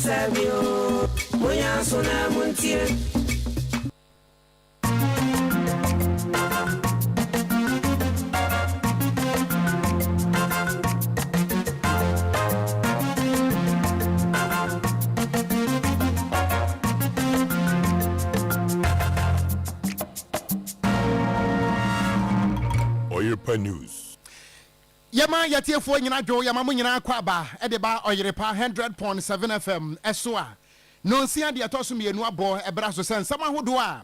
Sabio, Moya Sona Montier. Oyerepa News. Yama yatiefo nyina dwo yama mu nyina kwaba edeba Oyerepa 100.7 FM esoa no nsia de atoso mienu abo ebra so sensam ahodo a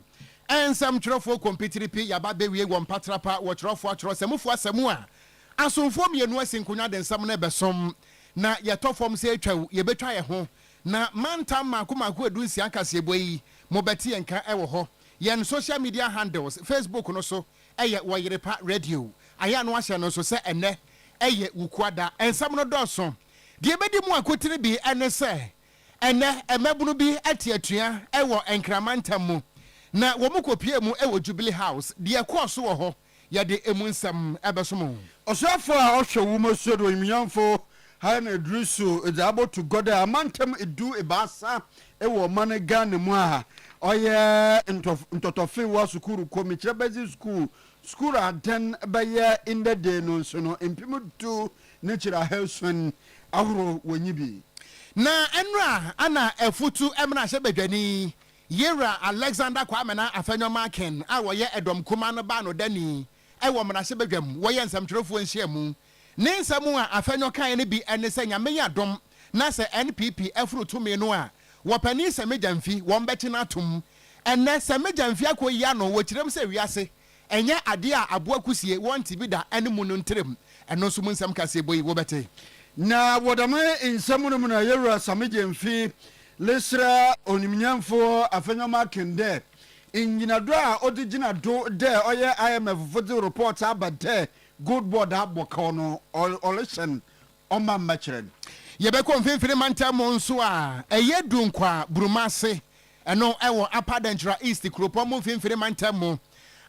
ensam twerofo kompitiripi yaba bewie wo mpatrapa wo twerofo atwero semufo asemu a asomfo mienu asinkonya de nsam na besom na yetofom se atwa yebetwa ye ho na mantam makomako edunsi akase boyi mobeti enka ewo ho yen social media handles Facebook no so eye Oyerepa radio aya no ahye no so se ene eye wukwada ensam no doso de bedi mu akotire bi ene se ene emabunu bi atiatua ewo enkramantam mu na wo mu kopie mu ewo Jubilee House de ekoso wo ho ya de emunsam ebesomo osafo a ohwe wo mosodo imyamfo ha na druso is able to go there amantam edu ebasa ewo mane Ghana mu a oye ntotofe wa sukuru komikire bezi school aden baye in the day no so no empim do natural health ahoro wonyibi na enra ana efutu emna shebedwani yera Alexander Kwamena afanyoma ken a woye edom kuma no ba no dani ewo mna shebedwam woye nsamtwerofo nhyiamu ne nsamu a afanyo kan ne bi ene se nyame ya dom na se NPP afrutu me no a wopani se mejamfi wombeti na atum enne se mejamfi akoyi ano wo kirem se wiase enye ade a aboa kusie wonti bi da ene mu no ntrem eno so mu nsam kase boyi wo bete na wodame insamu no na yera samejemfi lesra onimnyamfo afanyoma kende injinado a odigina do de oye IMF for the report abade good board aboka no election oma machred yebeko mfimfiri mantam nso a eye dunkwa brumase eno ewo apadentra east kropo mo mfimfiri mantam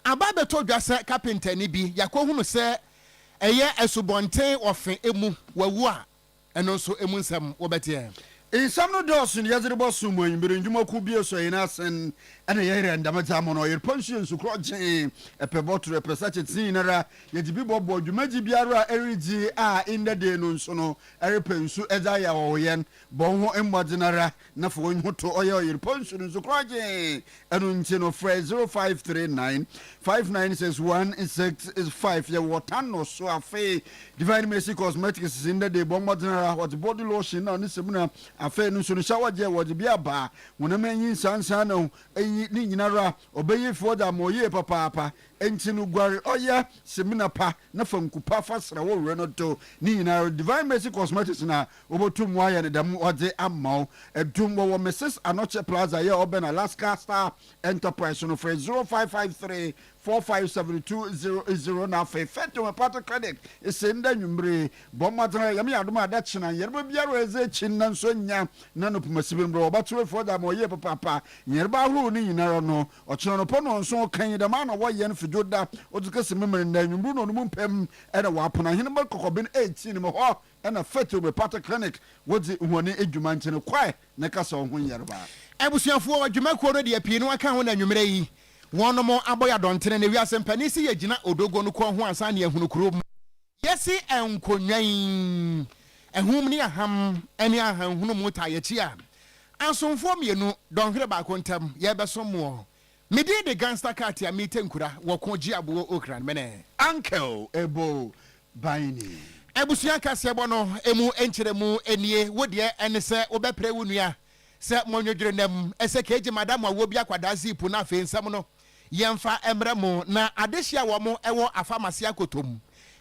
aba beto dwase carpenter ni bi yakohunu se eye esubonten ofe emu wawu a eno so emu nsam wobete insam no dosun yazirebo sumo yimbere njuma ku bie so yina sen ene yere ndamata mo no yer pension su kroje epebotu representative tinara yejibi bobo dwumaji biara erigi a in the day no nso no erepensu eza ya woyen bonho emmodinara na fo nhuto oye yer pension su kroje enu nti no free 0539 596165 ya wotan no so afi Divine Mercy Cosmetics in the day bombodinara what body lotion na nisemuna afi no so no shower je wo de bia ba wonamenyin sansan no ni nyinara obeye foda moye papa enti no gware oya semina pa na famkupa fasra wo wure no to ni nyinara Divine Mercy Cosmetics na obotum wa ya ne dam ode amao edum wo Mrs. Anoche Plaza ya oben Alaska Star Enterprise no for 0553 457200 na fe feto me part credit isenda nwumbre bomatra yam ya doma da china yerba biara eze chinna nso nya na no pomasibe mbro obatwe foda moye papa yerba huru ni nyinara no ochino no pono nso kan da ma na wo ye no fidoda odukase memere na nwumbre no no mpem era wapona hene ba kokobin 18 me ho ena feto me part clinic wodi huone edwuma nchene kwae na kasa ho yerba ebusuafo adwuma ko no de apie no aka ho na nwumre yi wono mo aboya dontene ne wiase mpani si yegina odogo no ko ho ansa ne ehunu krom yesi enkonwan ehum ni aham eni aham hunu mota yechi a asomfo mienu donhre ba kontam ye besomo medi de gangster card ya mitenkura wo ko gi abo okran mene uncle ebo baini ebusuya kase bono emu enchiremu enie wodie enese obepre wunua se monwodwere nam ese keji madam awo bia kwada zipu na fe nsam no yemfa emremu na adehia wo mo ewo afamasi akotom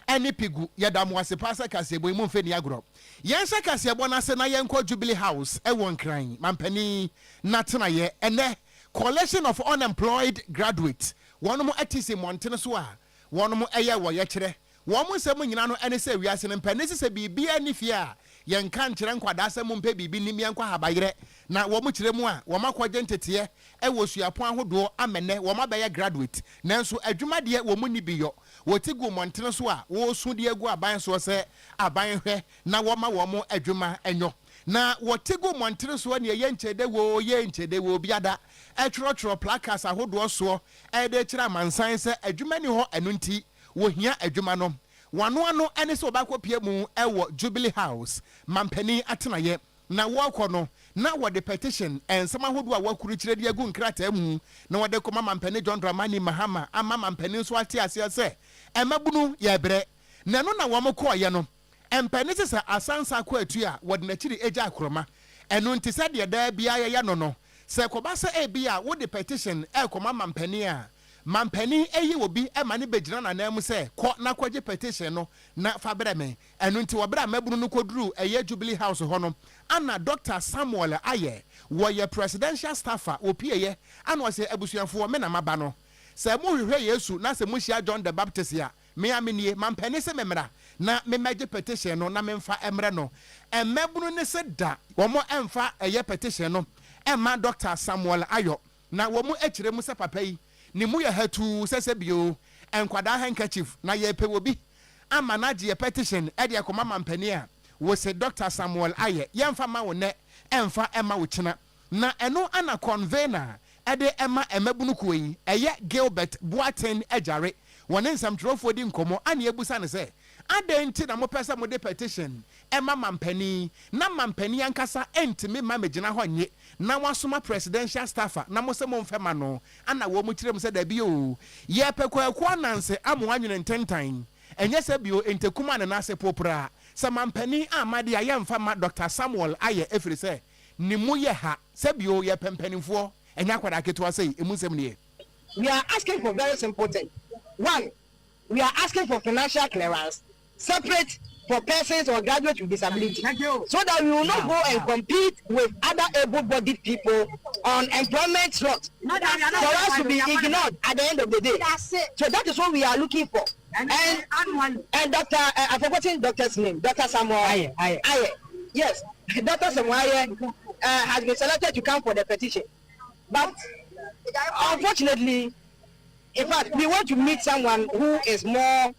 eni pigu yedam wase pasa kasebo imu mfe ni agro yense kasebo na se na yenko Jubilee House ewo nkran mampani natena ye ene collection of unemployed graduates wono atisi montene so a wono mo eye wo ye kire wo mo nsem nyina no ene se wiase ne mpani se bibia ni fia yenka nkire nkwada asem mpe bibi ni miankwa habayire na wo mo kire mu a wo makwaje ntete ewo suapon ahodo amene wo mabeye graduate nanso adwuma de wo mo ni biyo wo tigu montene so a wo su de agu aban so se aban hwe na wo ma wo mo adwuma enyo na wɔtego montere so ne yenchede wo biada etro placards ahodo so de kira mansan se adwuma ni ho eno nti wo hia adwuma no wano ene se obakopie mu ewo Jubilee House mampani atenaye na wɔkɔ no na wɔde petition ensama ahodo a wakuru kire de agu nkrata mu na wɔde koma mampani John Dramani Mahama ama mampani so ate ase se emabunu ye bre na no na wɔmkɔ ye no empani se asansa kɔ atu a wɔde na kiri eja akroma eno nti se de da bia ye no se koba se ebia wo de petition koma mampani a mampani eyi obi ema ne begina na nam se kɔ na kɔgye petition no na fa breme eno nti wɔbra mabunu no koduru eye Jubilee House ho no ana Dr. Samuel Aye wo ye presidential staffer opieye ana wo se abusuafo me na maba no se mo hwehwe Yesu na se mo hia John the Baptist ya me amenie mampani se memra na me magye petition no na memfa emre no emabunu ne se da wo mo emfa eye petition no emma Dr. Samuel Ayo na wo mo akire mu se papa yi ni mu ya hatu sese bio enkwada handkerchief na ye pe obi ama na gye petition e de akoma mampani a wo se Dr. Samuel Aye yemfa ma wo ne emfa ema wo kina na eno ana convener e de ema emabunu koyi eye Gilbert Boaten Ejare wone nsamtrofo di nkomo ana ebusa ne se adenti na mo pesa mo de petition ema mampani na mampani ankasa entimi ma megina ho nye na wasoma presidential staffer na mo se mo mfema no ana wo mu kire mo se da bi o ye pekwaku ananse amo anwene ntentan enye se bio entekuma na na se popra se mampani amade ya yemfa ma Dr. Samuel Aye efiri se ni mu ye ha se bio ye pempanifo enya kwada keto se emu nsem ne. We are asking for very simple thing. One, we are asking for financial clearance separate for persons or graduates with disability, so that we will not go and compete with other able-bodied people on employment slots for us to be ignored at the end of the day. So that is what we are looking for. And Dr. I've forgotten Doctor's name, Dr. Samuel Aye. Yes, Dr. Samuel Aye has been selected to come for the petition, but unfortunately, in fact, we want to meet someone who is more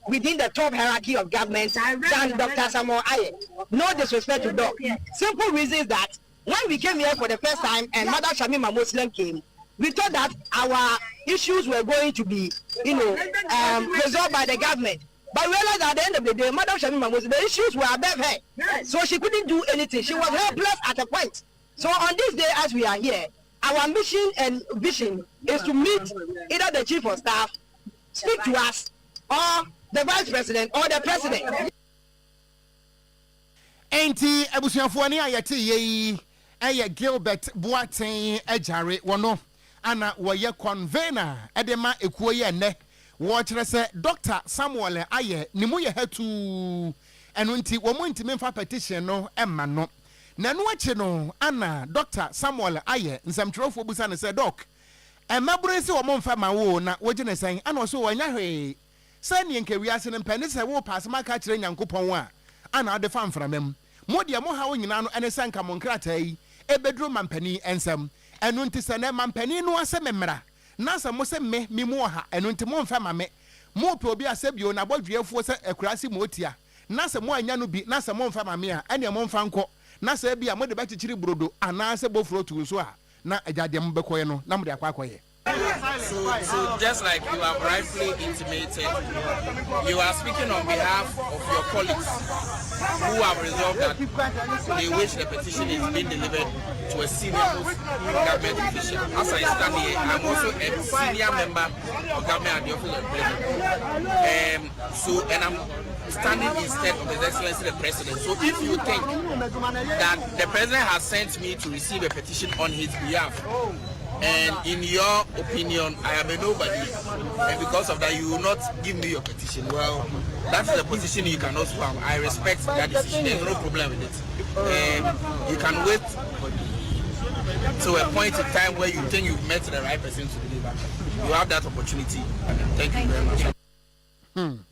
within the top hierarchy of government than Dr. Samuel Aye. No disrespect to Doc. Simple reason is that when we came here for the first time and Madam Shamima Muslim came, we thought that our issues were going to be, resolved by the government. But we realized at the end of the day, Madam Shamima Muslim, the issues were above her. So she couldn't do anything. She was helpless at a point. So on this day, as we are here, our mission and vision is to meet either the chief of staff, speak to us, or the vice president or the president. Enti abusuafo ni ayete yi eye Gilbert Boaten Ejare wono ana woye convener edema ekuo ye ne wo kire se Dr. Samuel Aye ni mu ye hatu eno nti wo mu ntimi mfa petition no emma no na no ache no ana Dr. Samuel Aye nsamtrofo busa ne se doc emabure se wo mfa ma wo na wo gine san ana so wo nya hwe se ne nke wiase ne mpani se wo pass maka kire nyankopon a ana ade fa mframam modi mo ha wo nyina no ene sanka mo nkrata yi ebedru mampani ensam enu nti se ne mampani no ase memra na se mo se me mu ha enu nti mo mfa ma me mo pe obi asebio na bodweafo se akurasi mo otia na se mo anya no bi na se mo mfa ma me a ene mo mfa nko na se bia mo de ba chichiri brodo ana se bofuro tu so a na ajade mo bekoye no na mo de akwakoye. So just like you have rightfully intimated, you are speaking on behalf of your colleagues who have resolved that they wish the petition is being delivered to a senior most government official. As I stand here, I'm also a senior member of government at the office of the president. And I'm standing instead of His Excellency the President. So if you think that the President has sent me to receive a petition on his behalf, and in your opinion, I am a nobody, and because of that, you will not give me your petition. Well, that's the position you cannot spam. I respect that decision. There's no problem with it. You can wait to a point in time where you think you've met the right person to deliver. You have that opportunity. Thank you very much.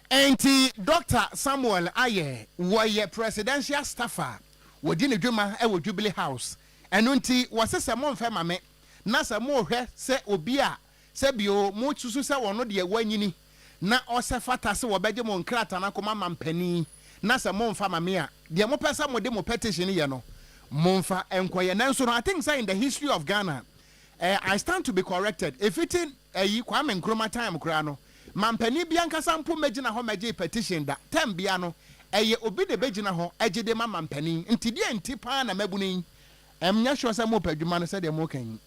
Enti Dr. Samuel Aye was presidential staffer within the Juma Jubilee House. And unti was a mon famame. Nasa mo he se obia se bio mo tusu se wono de wanyini na ose fata se wobeje mo nkrata na koma mampani na sɛ momfa ma me a deɛ mopɛ sɛ mode mo petition yɛ no momfa enkoye nanso no I think say in the history of Ghana I stand to be corrected if it in Kwame Nkrumah time kura no mampani bia nkasa mpo magina ho magye petition da tem bia no obi de begina ho agide ma mampani nti de nti pa na mabuni nya sure say mo padwuma no say de mo kan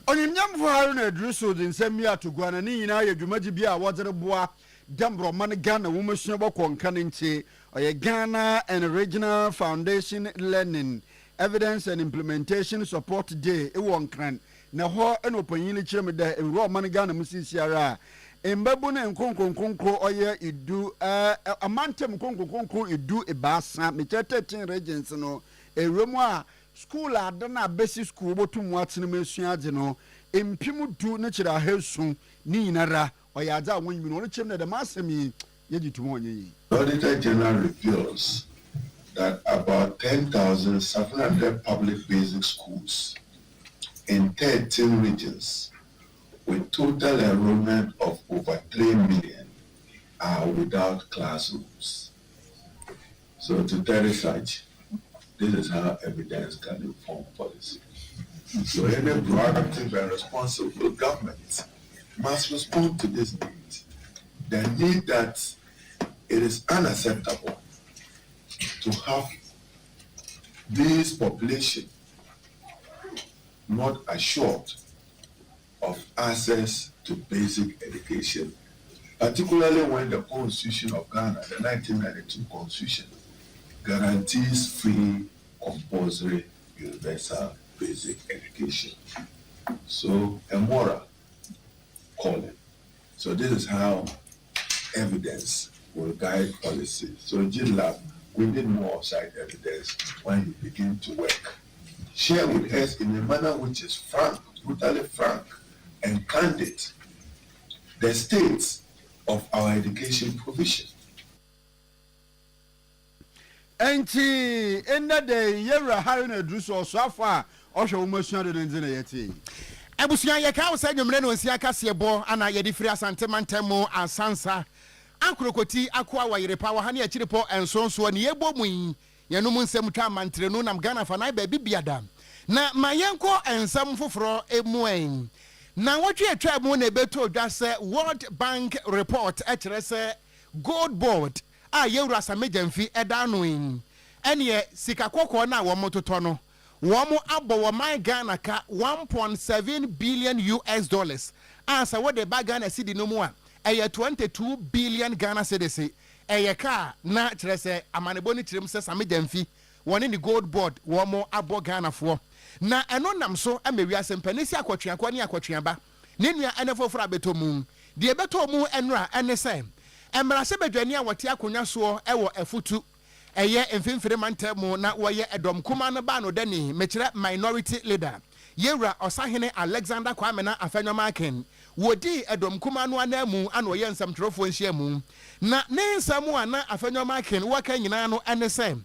onyamfo haru na adruso de nsam ya togwana ni nyina ya dwumaji bia wodere boa dambro man Ghana wo masua bokɔ nka ne nche oye Ghana and Regional Foundation Learning Evidence and Implementation Support Day e won kran na ho eno panyin kyerem da ewro man Ghana musisiara embabu na nkonkonkonko oye idu amantem nkonkonkonko idu ebasa me 13 regions no ewremu a school adana basic school botum watene masua ade no empimu du na kyerɛ ahesu ni nyinara oye adza wonyi no kyerem na da masemi yegitumo onye. Auditor General reveals that about 10,700 public basic schools in 13 regions with total enrollment of over 3 million are without classrooms. So to tell research, this is how evidence can inform policy. So any proactive and responsible government must respond to this need. The need that it is unacceptable to have this population not assured of access to basic education, particularly when the Constitution of Ghana, the 1992 Constitution, guarantees free, compulsory, universal basic education. So, a moral calling. So this is how evidence will guide policy. So GLAB, we need more outside evidence when you begin to work. Share with us in a manner which is frank, brutally frank, and candid the state of our education provision. Enti enda de yera haru na druso so afa ohwe wo masua de nzina yeti. Abusua ye ka wo sa nwumre no nsia kase bo ana ye di firi asante mantemu asansa akrokoti akwa Oyerepa wa hane akiripo ensonso ne yebo mu yenu mu nsem twa mantrenu nam Ghana fa na ba bibiada na mayenko ensam foforo emuen na wotwe atwa mu na beto odwa se World Bank report ekere se gold board a yewura samejamfi eda no yin ene sika kokko na wo mototo no wo abo wo man Ghana ka 1.7 billion US dollars asa wo de ba Ghana cedi no mu a 22 billion Ghana cedis ka na kire se amanebo ni kirem se samejamfi woni ni gold board wo abo Ghana fo na eno nam so amewi asempani si akotwea kwa ni akotwea ba ne nua enefoforo abetomu de betomu enra ene se emrase bedwani a wote akonya so ewo efutu mfimfire mantemu na woye edom kuma no ba no dani mekire minority leader yewura osahene Alexander Kwamena Afenyomaken wodi edom kuma no anamu ana oye nsamtrofo nhyiamu na ne nsamu ana Afenyomaken waka nyina no ene se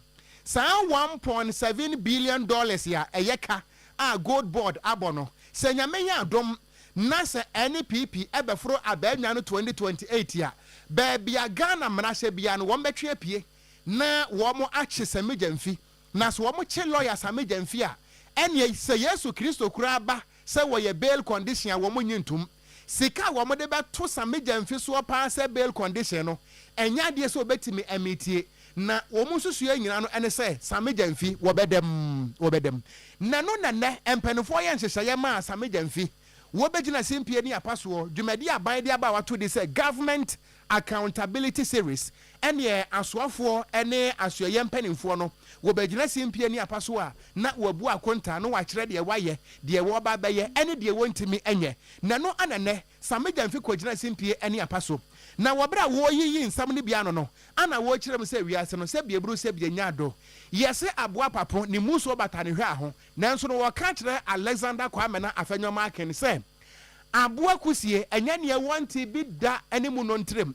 sa 1.7 billion dollars ya eyeka a gold board abono se nyamenya adom na se NPP ebefro abanwa no 2028 ya bebia Ghana mrahye bia no wombetwe apie na womo ache samejamfi na so womo che lawyer samejamfi a ene se Yesu Kristo kura ba se woye bail condition a womo nyintum sika womo de beto samejamfi so pa se bail condition no enya de so betimi amitie na womo susu anyina no ene se samejamfi wobedem na no na ne empenfo ye nhyehyeye ma samejamfi wobegina simpie ni apaso dwumadi aban de aba wato de se government accountability series ene asoafo ene asoye mpanimfo no wobegina simpie ni apaso a na wabu akonta no wakyere de waye de wo ba beye ene de wontimi enye na no anane samejamfi kogina simpie ene apaso na wobra wo yiyi nsam ne bia no ana wo kyerem se wiase no se biebru se bienya do yese aboa papo ni muso batane hwa ho nanso no woka kyerɛ Alexander Kwamena Afenyomaken se aboa kusie enya ne wanti bi da animu no ntrem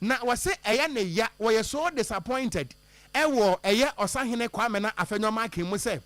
na wase eya ne ya wo so disappointed ewo eye osahene Kwamena Afenyomaken mu se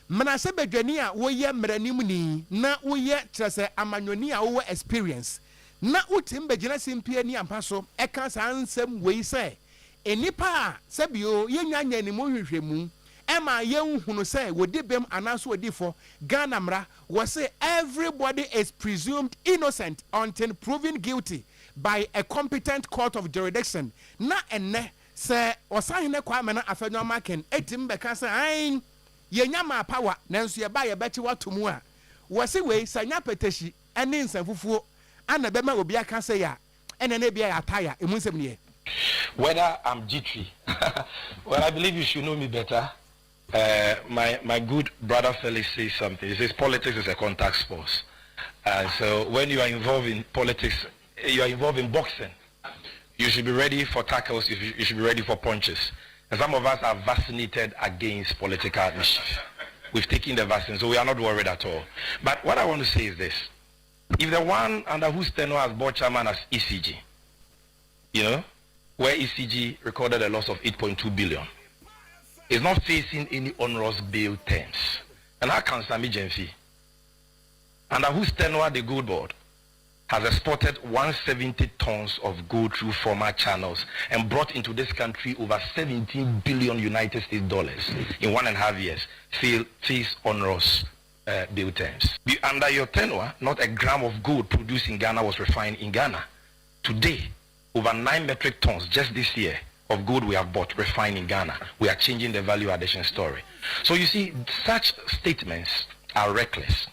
mena se bedwani a wo ye mranim ni na wo ye kyerɛ amanyoni a wo experience na utim begina simpie ni ampaso eka sa ansem wei se enipa sebio yenyanya ni mo hwehwemu ema yenhunu say wodi bem anaso wodi for Ghana mra was say everybody is presumed innocent until proven guilty by a competent court of jurisdiction. Na enne say osahene Kwame na afenyo maken etim beka say ain yenyama power nanso ye ba ye bechi watomu a wose we sanya peteshi ene nsanfufuo ana bema obi aka say ya ene na bia ya tire emu nsem ne. Whether I'm G3, well, I believe you should know me better. My good brother Felix says something. He says politics is a contact sport. So when you are involved in politics, you are involved in boxing. You should be ready for tackles. You should be ready for punches. And some of us are vaccinated against political mischief. We've taken the vaccine, so we are not worried at all. But what I want to say is this. If the one under whose tenure as board chairman as ECG, where ECG recorded a loss of 8.2 billion, is not facing any onerous bail terms. And how can Sami Jenfi, under whose tenure the gold board has exported 170 tons of gold through former channels and brought into this country over 17 billion United States dollars in 1.5 years, face onerous bail terms? Under your tenure, not a gram of gold produced in Ghana was refined in Ghana. Today, over 9 metric tons just this year of gold we have bought refined in Ghana. We are changing the value addition story. So you see, such statements are reckless.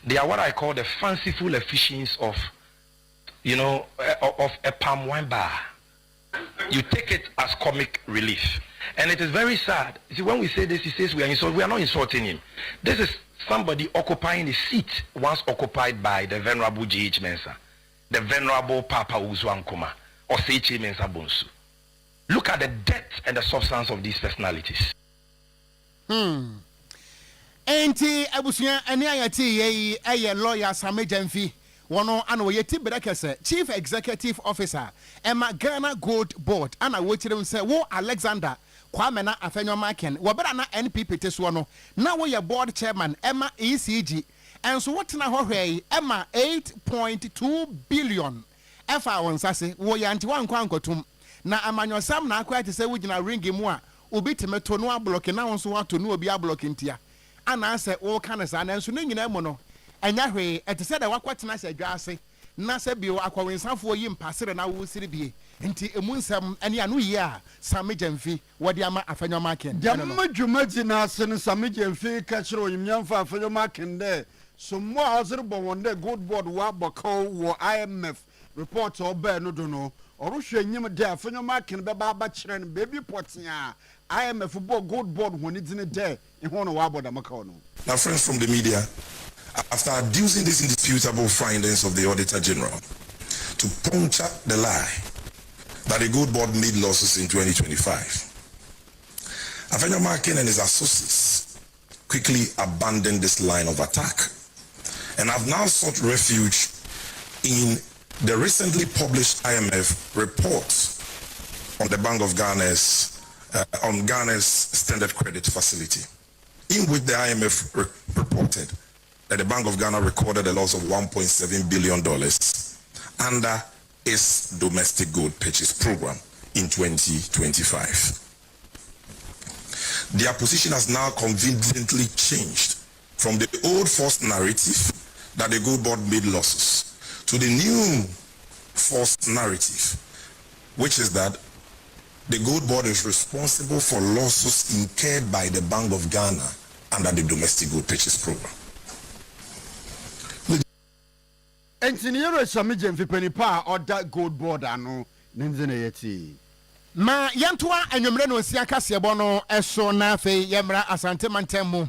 They are what I call the fanciful efficiencies of, of a palm wine bar. You take it as comic relief. And it is very sad. See, when we say this, he says we are not insulting him. This is somebody occupying a seat once occupied by the Venerable G.H. Mensah, the Venerable Papa Uzu Ankuma, or Seichi Mensah Bonsu. Look at the depth and the substance of these personalities. Enti abusuya eni ayati ye lawyer Sami Jenfi wono ana yeti brekese Chief Executive Officer Emma Ghana Gold Board ana wochirem se wo Alexander Kwame na afenyo maken wo bera na NPP teso no na wo ye board chairman Emma ECG enso wotena ho hwei Emma 8.2 billion efa wonsase wo ya nti wankwa ankotum na amanyosam na akwa te se wugina ringi mu a obi temeto no ablock na wonso wato no obi ablock ntia ana se wo kana sa na nso ne nyina mu no enya hwe etese da wakwatena se adwase na se bio akwawinsafo yi mpasere na wo siri bie nti emu nsam ene anu yi a Sami Jenfi wodi ama afenyo maken jamma dwumaji na sen Sami Jenfi ka kire oyimnyamfa afenyo maken de so mo azir bo wonde good board wa bako wo IMF report oba no do no oruhwe nyim de afenyo maken be ba ba kire no baby potia IMF good board when it's in a day in one of our Now, friends from the media, after adducing these indisputable findings of the Auditor General to puncture the lie that the gold board made losses in 2025, Afenyo Maken and his associates quickly abandoned this line of attack and have now sought refuge in the recently published IMF report on the Bank of Ghana's on Ghana's standard credit facility, in which the IMF reported that the Bank of Ghana recorded a loss of $1.7 billion under its domestic gold purchase program in 2025. Their position has now conveniently changed from the old false narrative that the gold board made losses to the new false narrative, which is that the gold board is responsible for losses incurred by the Bank of Ghana under the domestic gold purchase program. Engineer Sami Jenfi penipa or that gold board ano nenzene yeti. Ma yantua enwumre no siaka sebono eso na fe yemra asante mantemu.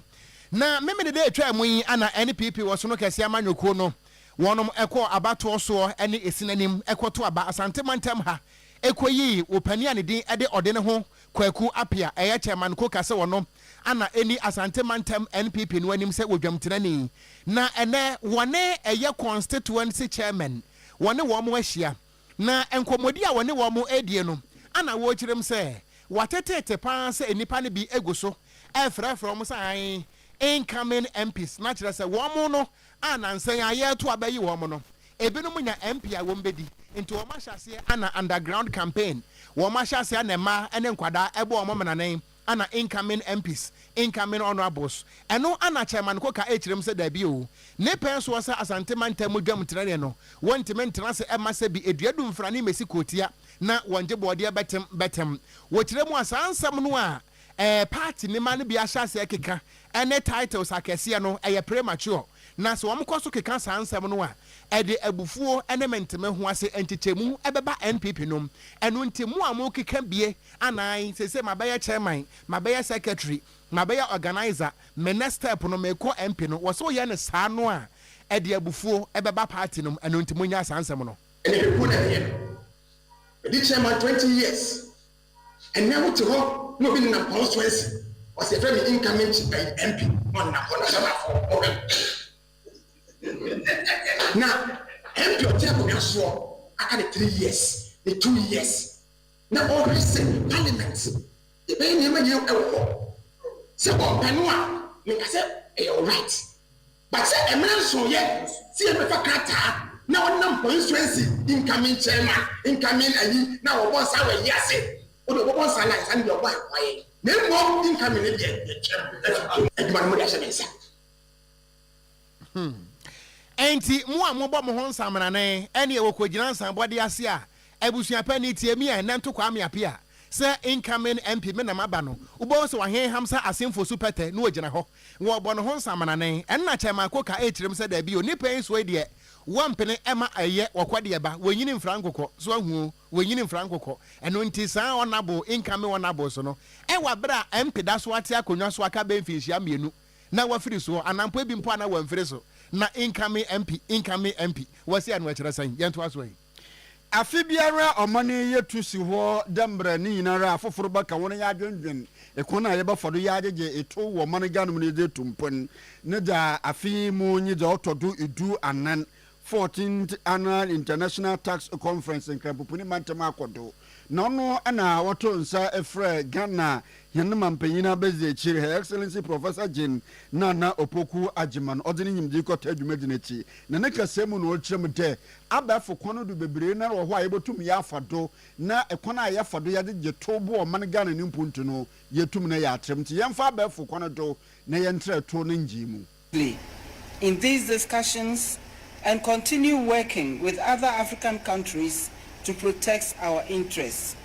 Na meme de etwa mu yi ana NPP wo so no kase amanyokuo no wonom ekọ abato so ene esinanim ekoto aba asante mantem ha ekoyi opani ane din ede ode ne ho kwaku apia eye chairman ko kase wono ana eni asante mantem NPP no anim se wodwamtenani na ene wone eye constituency chairman wone wo mo ahia na enkomodi a wone wo mo edie no ana wo kirem se watetete pa se enipa ne bi egoso efrefro mo sai incoming MPs na kire se wo mo no anansan aye to abayi wo mo no ebinom nya MP a wombedi into o ma hyase ana underground campaign wo ma hyase ana ma ene nkwada ebo o menane ana incoming MPs incoming honorables eno ana chairman ko ka echirem se da bi o ne pen so sa asante manta mu dwam tenane no wonte mentena se ema se bi eduadu mfrani mesi kotia na wonje bode betem wo kiremu asansam no a party ne ma ne bi ahyase ekeka ene titles akese no eye premature na so wamkoso keka sansam no a ede abufuo ene menteme ho ase entitemu ebeba NPP nom eno ntemu amu keka bie anan sese mabaya chairman mabaya secretary mabaya organizer me next step no meko MP no wo so ye ne saa no a ede abufuo ebeba party nom eno ntemu nya sansam no ene be ku na ye the chairman 20 years and now to ho no be na constituency was a very incoming MP on na national for now MP o tell me so aka the 3 years the 2 years now always parliament e be ni ma ye ewo se o penua me ka se e all right but say emran so ye see me fa kata na wonam constituency incoming chairman incoming ayi na wo bon sa we yase o do bon sa na san de o boy kwaye na mo incoming ne de chairman e ma mo ya se mensa enti mu amobo mo ho nsamrane ene e wokogina nsanbode ase a ebusua pani tie mi a nanto kwa me apia se incoming MP me na maba no ubo so wahen hamsa asemfo supete no ogina ho wo bo no ho nsamrane enna chema koka echirem se da bi oni pen so de wampene ema aye wokwade ba wonyini mfrankoko so ahu wonyini mfrankoko eno nti saa onabo incoming onabo so no e wa bra MP da so ate akonwa so aka be mfinhia mienu na wafiri so anampo ebi mpo na wamfiri so na incoming MP wasi anu akira san yento aso yi afi biara omane yetu si ho dembra ni nyinara afoforo baka won ya adwendwen ekona ye bafado ya agege eto wo man ganum ne de tumpon ne da afi mu nyi da otodo edu anan 14th annual international tax conference in Krampopuni mantama akodo na no ana wato nsa efre Ghana yenema mpanyina beze chiri her excellency professor Jane Nana Opoku Ajiman odini nyimdi ko tadwumadi nachi na ne kasemu no ochirem de abafo kono do bebre na wo ho ayebotum ya afado na ekona ayafado ya de tobo o man Ghana ni mpuntu no yetum na ya atrem ti yemfa abafo kono do na yentre to no njimu. In these discussions and continue working with other African countries to protect our interests.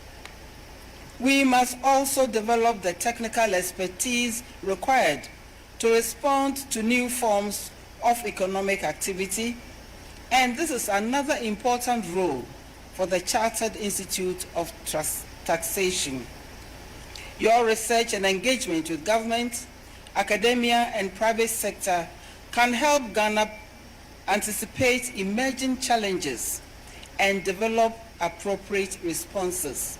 We must also develop the technical expertise required to respond to new forms of economic activity, and this is another important role for the Chartered Institute of Taxation. Your research and engagement with government, academia, and private sector can help Ghana anticipate emerging challenges and develop appropriate responses.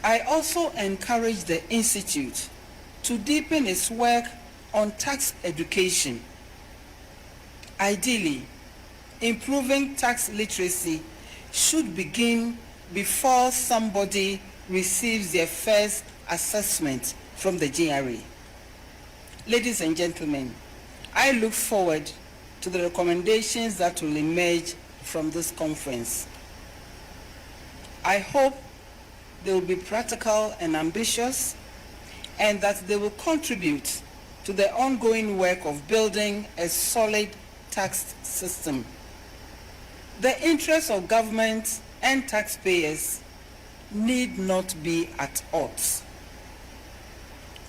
I also encourage the Institute to deepen its work on tax education. Ideally, improving tax literacy should begin before somebody receives their first assessment from the GRA. Ladies and gentlemen, I look forward to the recommendations that will emerge from this conference. I hope they will be practical and ambitious, and that they will contribute to the ongoing work of building a solid tax system. The interests of government and taxpayers need not be at odds.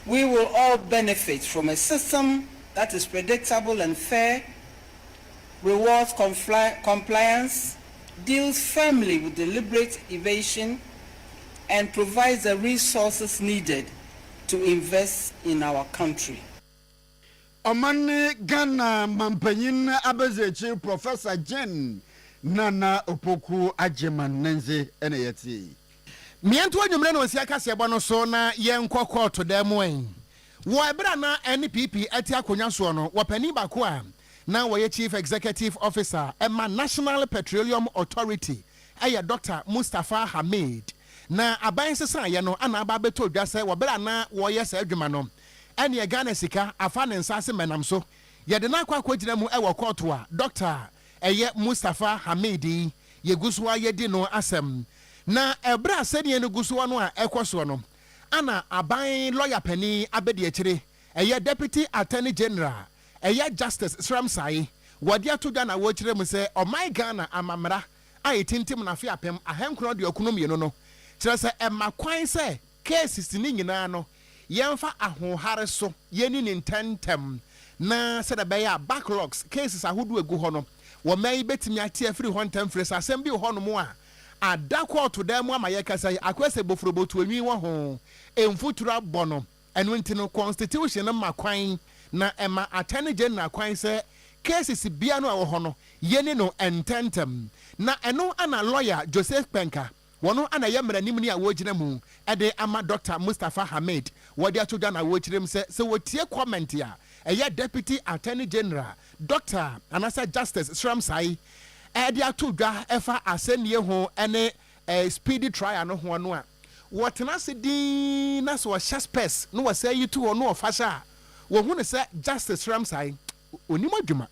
We will all benefit from a system that is predictable and fair, rewards compliance, deals firmly with deliberate evasion, and provides the resources needed to invest in our country. Omani Ghana mampanyin abezechi Professor Jane Nana Opoku Ajiman Nenze eneyeti. Miento anyumre no nsia kase ebo no so na yenkɔ court demo en. Wo ebra na NPP ati akonya so no wo pani bako a na wo ye Chief Executive Officer Emma National Petroleum Authority aya Dr. Mustafa Hamid na aban sesa ye no ana aba beto dwase wo bra na wo ye sa adwuma no ene Ghana sika afa ne nsase menam so ye de na akwa kwagina mu e wo court a Dr. Mustafa Hamidi ye guswa ye di no asem na ebra sene no guswa no a ekoso no ana aban lawyer pani abedi akire deputy attorney general Justice Sramsai wadi atoda na wo kire mu se o my Ghana amamra a etintim na fe apem ahenkro de okunomie no kire se emakwan se cases ni nyina no yemfa ahohare so yeni ni ntentem na se da beya backlogs cases ahodo egu ho no wo mai betimi ate afiri ho ntemfre sa asem bi ho no mo a adakọ to dem ama ye kasa akwese bofrobotu anwi wo ho emfutura bono enu ntino constitution makwan na ema attorney general kwan se cases bia no a wo ho no yeni no ententem na eno ana lawyer Joseph Penka wono ana yemra nimni a wogina mu ede ama Dr. Mustafa Hamid wodi atoda na wochirem se wotie comment ya deputy attorney general Dr. Anasa Justice Sramsai ede atodwa efa asenie ho ene speedy trial no ho no a wotena se din na so shaspes no wasa yitu ho no ofasha wo hu ne se Justice Sramsai onimodwuma.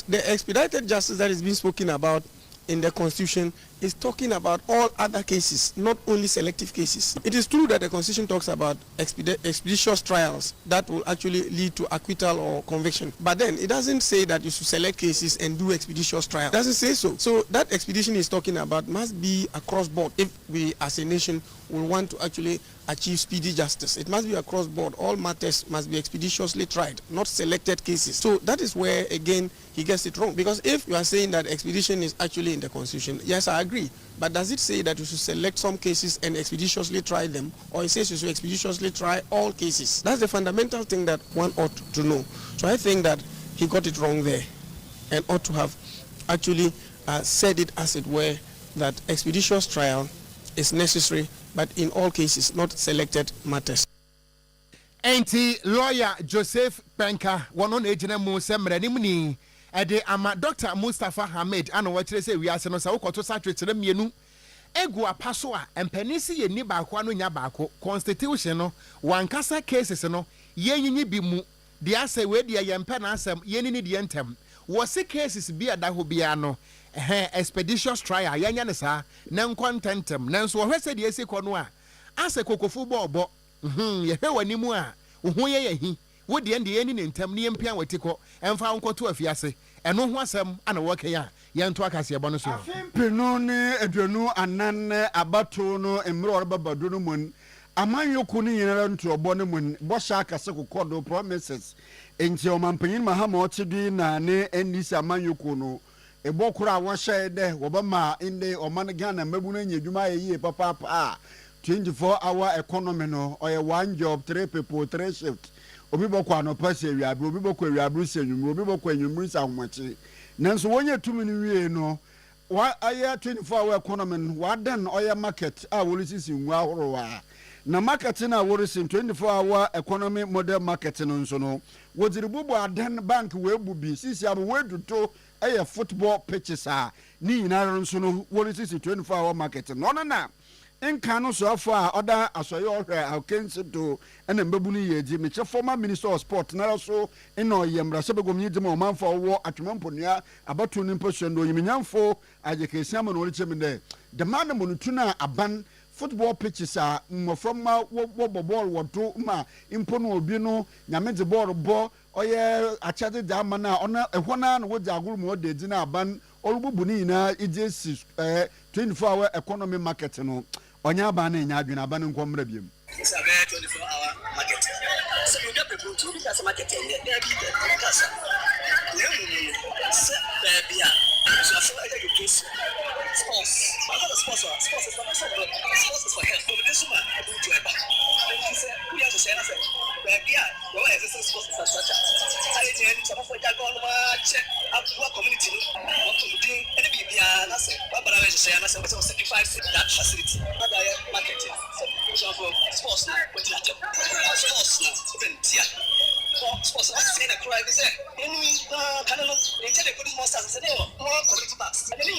The expedited justice that is being spoken about in the Constitution is talking about all other cases, not only selective cases. It is true that the Constitution talks about expeditious trials that will actually lead to acquittal or conviction. But then it doesn't say that you should select cases and do expeditious trials. It doesn't say so. So that expedition is talking about must be across board if we as a nation will want to actually achieve speedy justice. It must be across board. All matters must be expeditiously tried, not selected cases. So that is where, again, he gets it wrong. Because if you are saying that expedition is actually in the Constitution, yes, I agree. But does it say that you should select some cases and expeditiously try them? Or it says you should expeditiously try all cases? That's the fundamental thing that one ought to know. So I think that he got it wrong there and ought to have actually said it as it were, that expeditious trial is necessary, but in all cases, not selected matters. Lawyer Joseph Penka, one on ejina mu semre nimni ede ama Dr. Mustafa Hamid ana wachire se wiase no sa wokoto satrete mienu egu apaso a empanisi ye ni baako anu nya baako constitution no wankasa cases no yenyinyi bi mu de ase we de yempa na asem yenini de ntem wo se cases bi adaho bia no expeditious trial yanya ne sa na nkontentem nanso wo hwese de esi kono a ase kokofu bobo ye hwe wani mu a wo ye yahi wo de ende yeni ne ntem ne yempia watiko emfa nkoto afiase eno ho asem ana wo kan ya nto akase ebo no so pinu ne aduanu anan abato no emre orbabado no mun amanyoku ne yinara nto obo no mun bo sha akase kokodo promises enti o mampanyin mahama otidi na ne endisi amanyoku no ebokura wo hye de wo ba ma inde o man Ghana mabunu anyadwuma ye papa 24-hour economy no oye one job 3 people 3 shift obi bokwa no pase wiabe obi bokwa wiabe senwum obi bokwa enwumri sa homachi nanso wonye tumi ni wie no wa aya 24-hour economy no wadan oye market a wolisisi nwa horowa na market na worisim 24-hour economy model market no nso no wodiribubu adan bank webubi sisi abo weduto eye football pitches a ni nyina nso no wolisisi 24-hour market no na nka no so afa oda asoye ohwe akensi to ena mbabunu yeji meche former minister of sport na so eno yemra se begomnyi dima o manfa wo atwemamponua abatu ni mposo ndo yiminyamfo ajekesi ama no olichemi de the man mo ntuna aban football pitches a mofroma wo ball wodo ma impono obi no nyamede ball bo oye achade da ama na ona ehona na wo jaguru mo de di na aban olububu ni na ijesi 24-hour economy market no onya ba na nya adwena ba ne nkomra biem. It's a very 24-hour market. So you get people to look at the market and they are the casa. So you case sports. Sports is not so good. Sports is for health. So this one I do to about. He said, "Who has to say anything?" Well, as a sports infrastructure. I did some of what I go check up what community. What to do? And be I say, but I say, I say, what's 65 that facility. Marketing. So for sports now, what you do? Sports now, even here. Sports, I say the crowd is there. Any kind of they tell the police monsters say more community parks. And then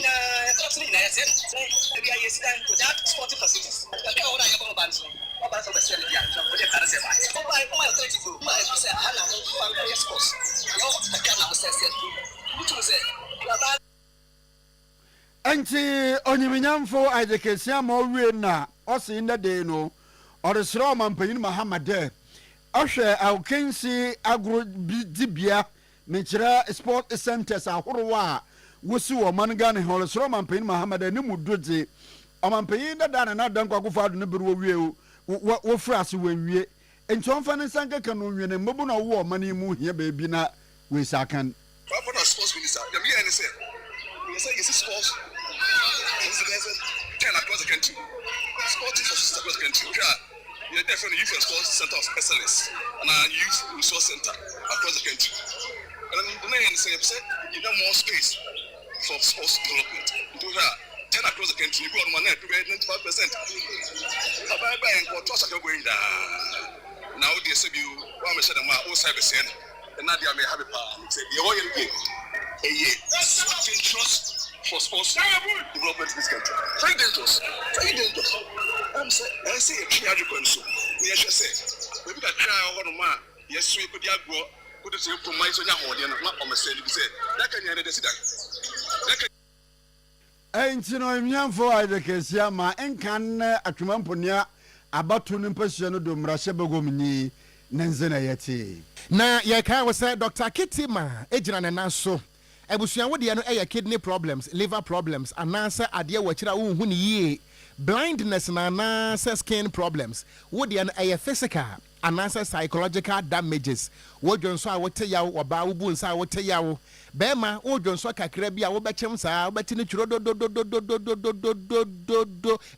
absolutely I said, maybe I use time to that sporting facilities. I all I have about about the city. So what you can say about it. My authority to my say I am from sports. You know, I can now say which was Enti onyiminyamfo ajekesia ma owie na osi nda de no oresro mampanyin Mahamade ohwe awkensi agro dibia mechira sport centers ahorowa wosi wo manga ne oresro mampanyin Mahamade ne mudodze omampanyin da na dan kwakofo ado ne bere wo wie wo frase wanwie enti onfa ne sanka kan no wie ne mbobu na wo mani mu hia baabi na we sakan Papa sports minister the me and say you see sports 10 across the country. Sports for across the country. You're definitely youth and sports center of excellence and our youth resource center across the country. And then the next say you know more space for sports development. Do here 10 across the country. You go on my net to get 95%. Ababa and for trust are going down. Now they say you want me say them all cyber sen. And now they may have a power. Say the oil game. That's dangerous. For sports development in this country. Very dangerous. Very dangerous. I say a clear so. We should say, we got try over the man. Yes, we could go. Put it in promise on your hold and not on the same. Say, that can you decide? Ain't no imyamfo ajekesia ma enkan atwamponia abatu ne mpasua no do mrashebegomni nenze na yeti. Na ye kan we say Dr. Kitima ejina ne naso. Ebusuan wo de no kidney problems, liver problems, anasa ade wo kira wo hu ne yie, blindness na anasa skin problems. Wo de no physical, anasa psychological damages. Wo dwonso a wo te yawo, wo ba wo bu nsa a wo te yawo. Bema wo dwonso kakra bi a wo bechem saa, wo beti ni twiro do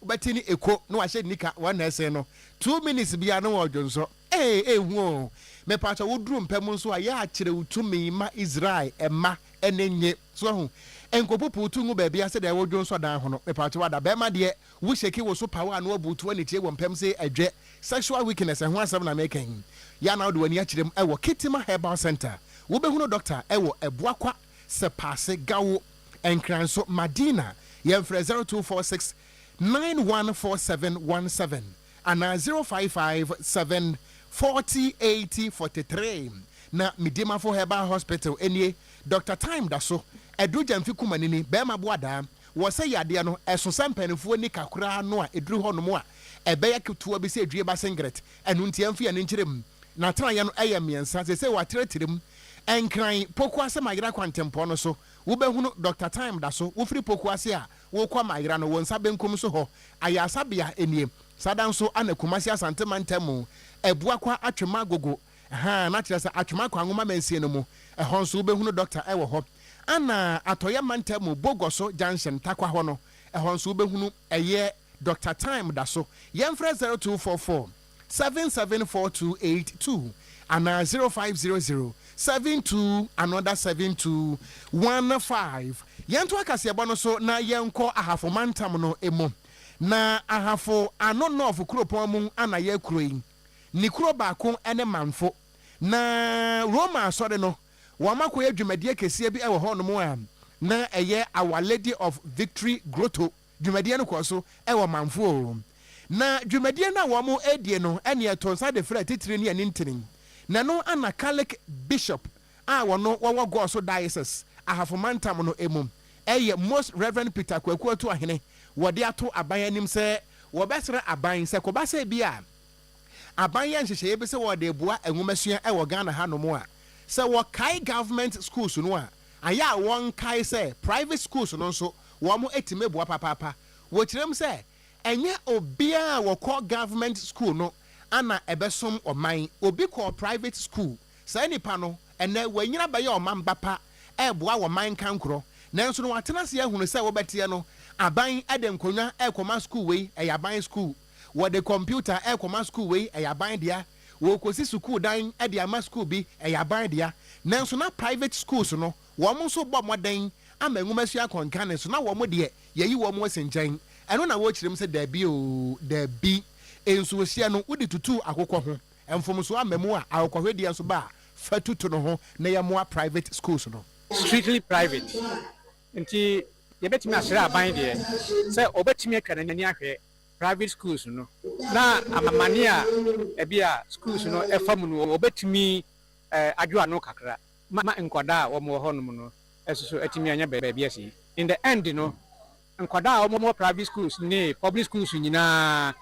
beti ni eko no ahye nika one ese no. 2 minutes bia no wo dwonso. Hu me pacha wo drum pem nso a ya akire utumi ma Israel ema enenye so hu enkopopo tu ngu baabi ase da wo dwon so dan ho no me pacha wada be ma de wo sheki wo so power no obutu ani tie wo pem se adwe sexual weakness ho asem na making ya na do ani akirem e wo Kitima Herbal Center wo be hu no doctor e wo eboakwa se passe gawo enkranso Madina ye mfre 0246 914717 ana 0557 408043 na Midima for Herbal Hospital enie Dr. Time daso edu jamfi kumanini be ma boada wo se yade no eso sampanifo ni kakura no a eduru ho no mo a ebe ya ketua bi se edue ba singret enu ntiamfi ya nkyerem na tran ya no eye miensa se wa tretirem enkran poku ase magira kwantempo no so wo be hunu Dr. Time daso wo free poku ase a wo kwa magira no wonsa benkum so ho ayasa bia enie sadan so anakumasi asante mantemu ebuakwa atwema gogo na kire se atwema kwa ngoma mansie no mu ehon so be hunu doctor ewo ho ana atoya mantemu bogoso junction takwa ho no ehon so be hunu eye Dr. Time daso yemfre 0244 774282 ana 0500 72 another 7215 yento akase ebo no so na yenko ahafo mantam no emo na ahafo anono of kropon mu ana ye kroyin ni kro baako ene manfo na Roma sore no wamako ye dwumadie kese bi ewo ho no mu a na eye Our Lady of Victory Grotto dwumadie no kwaso ewo manfo na dwumadie na wo mu edie no ene etonsa de fra titire ni anintinin na no ana Catholic Bishop a wono wo go so diocese ahafo mantam no emum eye Most Reverend Peter Kwaku to ahene wode ato aban anim se wo besere aban se ko ba se bia aban ya nhyehyeye be se wode bua enwomasua e wo Ghana ha no mo a se wo kai government schools no a aya won kai se private schools no so wo mo etime bua papa wo kirem se enye obia wo call government school no ana ebesom oman obi call private school se nipa no ene wanyina ba ye oman bapa e bua wo man kankro nanso no watena se ehunu se wo betie no aban ede nkonwa ekoma school we eyaban school wo de computer ekoma school we eyaban dia wo kosi school dan ede ama school bi eyaban dia nanso na private schools no wo mo so bo moden ama nwumasua konkan so na wo mo de yeyi wo mo asenjan eno na wo kirem se da bi o da bi enso hia no wodi tutu akokɔ ho emfom so amamu a akokɔ dia so ba fa tutu no ho na ye mo private schools no strictly private nti ye betimi asere aban de se obetimi akana nani ahwe private schools no na amamane a ebia schools no efam no obetimi adwa no kakra ma enkoda a wo mo ho no no ɛsoso atimi anya baabi asi in the end no nkwadaa a wɔn private schools ne public schools nyinaa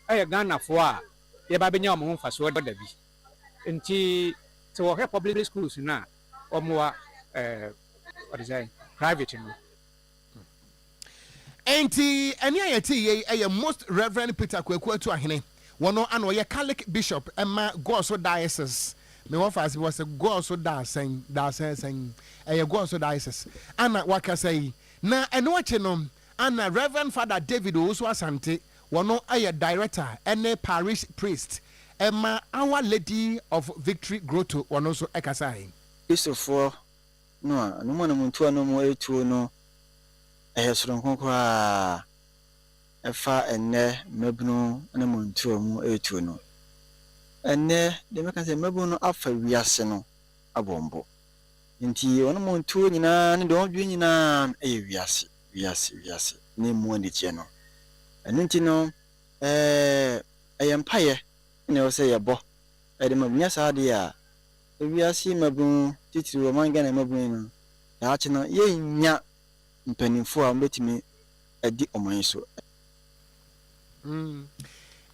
ɛyɛ Ghanafoɔ a yɛba bɛnya wɔn ho mfasoɔ da bi nti sɛ wɔhwɛ public schools no a wɔn wa what is that private no. Enti ɛne ayɛte yɛ ɛyɛ most reverend Peter Kwaku Atu Ahene wɔno ano ɔyɛ Catholic bishop ɛma Goso diocese me wɔn fa ase wɔ sɛ Goso daasɛn ɛyɛ Goso diocese ana wakasa yi na ɛno akyi no ana Reverend Father David Owusu Asante wɔno ɛyɛ director ɛne parish priest ɛma Our Lady of Victory Grotto wɔno nso ɛkasa yi. Kristofoɔ no a no mo na mo ntua no mo etuo no ɛyɛ soronko koraa ɛfa ɛnɛ mabunu ne mo ntuo mu etuo no ɛnɛ de meka sɛ mabunu no afa wiase no abombo nti ono mo ntuo nyinaa ne de odwe nyinaa ɛyɛ wiase ne mo ani tie no ɛno nti no ɛyɛ mpaye ne wo sɛ yɛbɔ ɛde mabunya saa de a wiase mabunu titiri wo manga na mabunu no yaache no yɛnya mpanimfo a mbetimi adi ɔman so.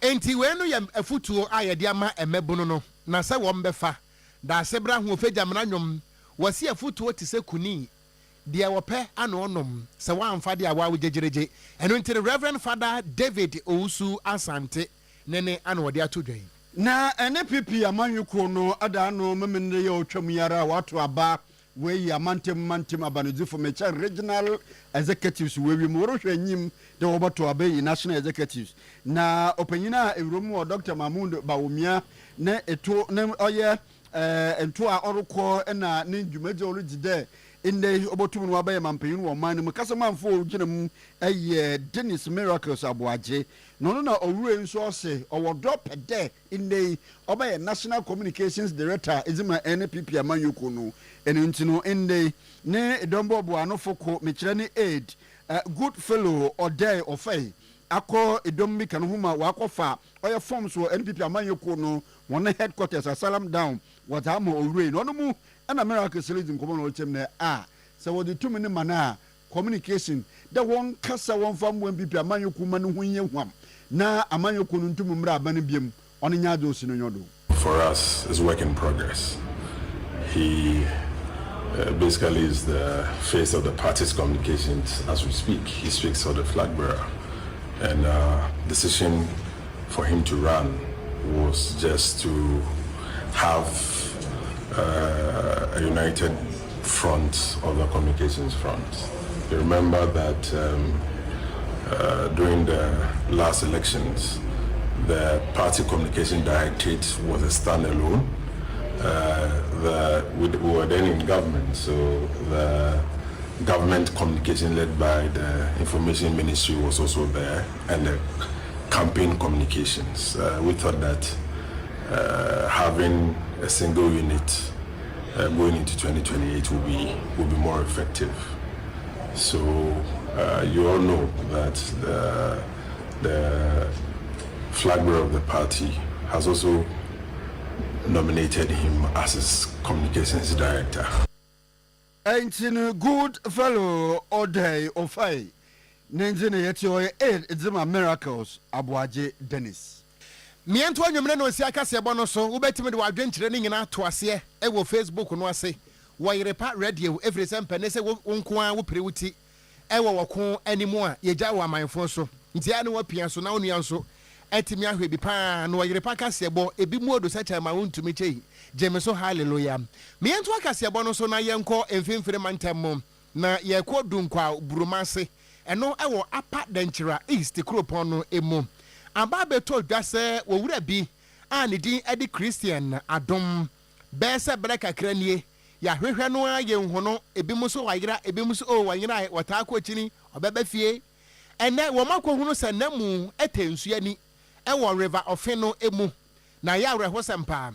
Enti we no yɛ afutuo a yɛde ama emebunu no na sɛ wɔn bɛfa da asebra ho ofegya mra nwom wɔsi afutuo te sɛ kuni deɛ wɔpɛ ano onom sɛ wɔamfa de a wɔawo gyegyeregye ɛno nti Reverend Father David Owusu Asante nene ana wɔde ato dwan na ene pipi amanyuko no ada no memende yɛ otwam yara wato aba we amantem abanodifo mecha regional executives we mu rohwe anyim de wobato abayi national executives na opanyina ewromu Dr. Mahmoud Bawumia na eto na oye ento a orukọ na ne dwumaje orugide inde obotum no abaye mampanyin wo man mu kasa manfo oginam eye Dennis Miracles Aboaje no na owure nso ose owo drop de inde obaye National Communications Director ezima NPP amanyoko no enintino inde ne edombo bo anofoko mekire ne aid good fellow Odey Ofei akọ edom bi kan homa wakofa oye forms wo NPP amanyoko no won headquarters Asalam down watamo owure no mu ana Miracle series nkomo no chem na so what the 2 minute mana communication the one kasa one fam when people amanyoku manu hunye hwam na amanyoku no ntum mra abane biem ono nya do sino nyodo. For us is work in progress. He basically is the face of the party's communications as we speak. He speaks for the flag bearer, and decision for him to run was just to have a united front of the communications front. You remember that during the last elections, the party communication directorate was a standalone. We were then in government, so the government communication led by the information ministry was also there, and the campaign communications. We thought that having a single unit going into 2028 will be more effective. So you all know that the flag bearer of the party has also nominated him as his communications director. Ain't good fellow Odey Ofei. Nenzine yetio edzima Miracles Aboaje Dennis. Miento anwumre no si akase ebo no so wobetime de wadwenkyere ne nyina to ase e wo Facebook no ase Oyerepa radio every sempe ne se wonko a wo prewuti e wo woko animu a yegya wo amanfo so nti ya ne wapia so na onua so etimi ahwe bi pa na Oyerepa kase ebo ebi mu odo sacha ma wontumi chei jeme so hallelujah miento akase ebo no so na yenko emfemfere mantem na yekọ dunkwa burumase eno e wo apa denkyera east kropon no emu aba beto dwase wo wura bi a ne din edi Christian Adom bese breka kranie ya hwehwe no aye nhono ebi muso wayira ebi muso o wayira wata akọchini obeba fie ene wo makohunu se namu etensu ani e wo river ofeno emu na ya reho sempa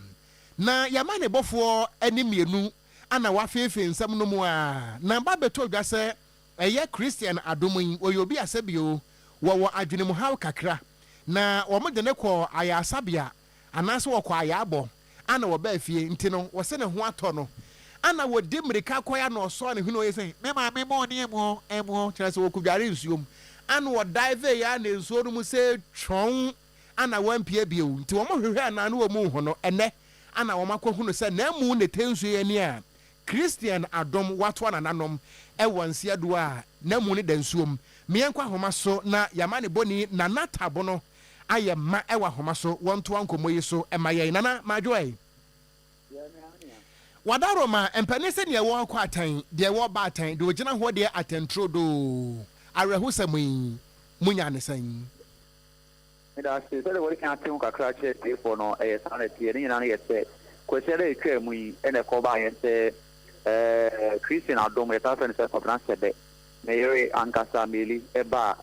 na ya mane bofo ani mienu ana wafefe nsam no mu a na ba beto dwase eye Christian Adom yin oyobi asebio wo adwene mu haw kakra na wo de ne kɔ ayasabia anaso wo kɔ ayabo ana wo ba fie ntino wo se ne ho atɔ no ana wodi mrika koya no so ne hunu yese me ma me mo ne emo kyerɛ sɛ wokudware nsuom ana wo dive ya na nsuo no mu sɛ twɔn ana wampie bio nti wo mo hwehwɛ ana no wo mu ho no ɛnɛ ana wo makɔhunu sɛ na mu ne tensuo yɛ ni a Christian adom wato ananom ɛwɔ nsia do a na mu ne dansuom meɛnkɔ ahoma so na yamane boni na natabo no ayɛ ma ɛwɔ ahoma so wɔnto ankomo yi so ɛma yɛn nana madwoe wadaro ma empane sɛ ne ɛwɔ akɔ atan deɛ ɛwɔ ba atan de ogyina ho deɛ atentro do awerɛho sɛ mu munya ne sɛn da se sɛ wɔde kan atem kakra kyerɛ tefo no ɛyɛ sanity ne nyina no yɛ sɛ kwɛsɛ dɛ ɛtwa mu yi ɛna ɛkɔba yɛ sɛ Christian adom yɛta fɛ no sɛ kɔbena sɛbɛ na yɛre ankasa meli ɛba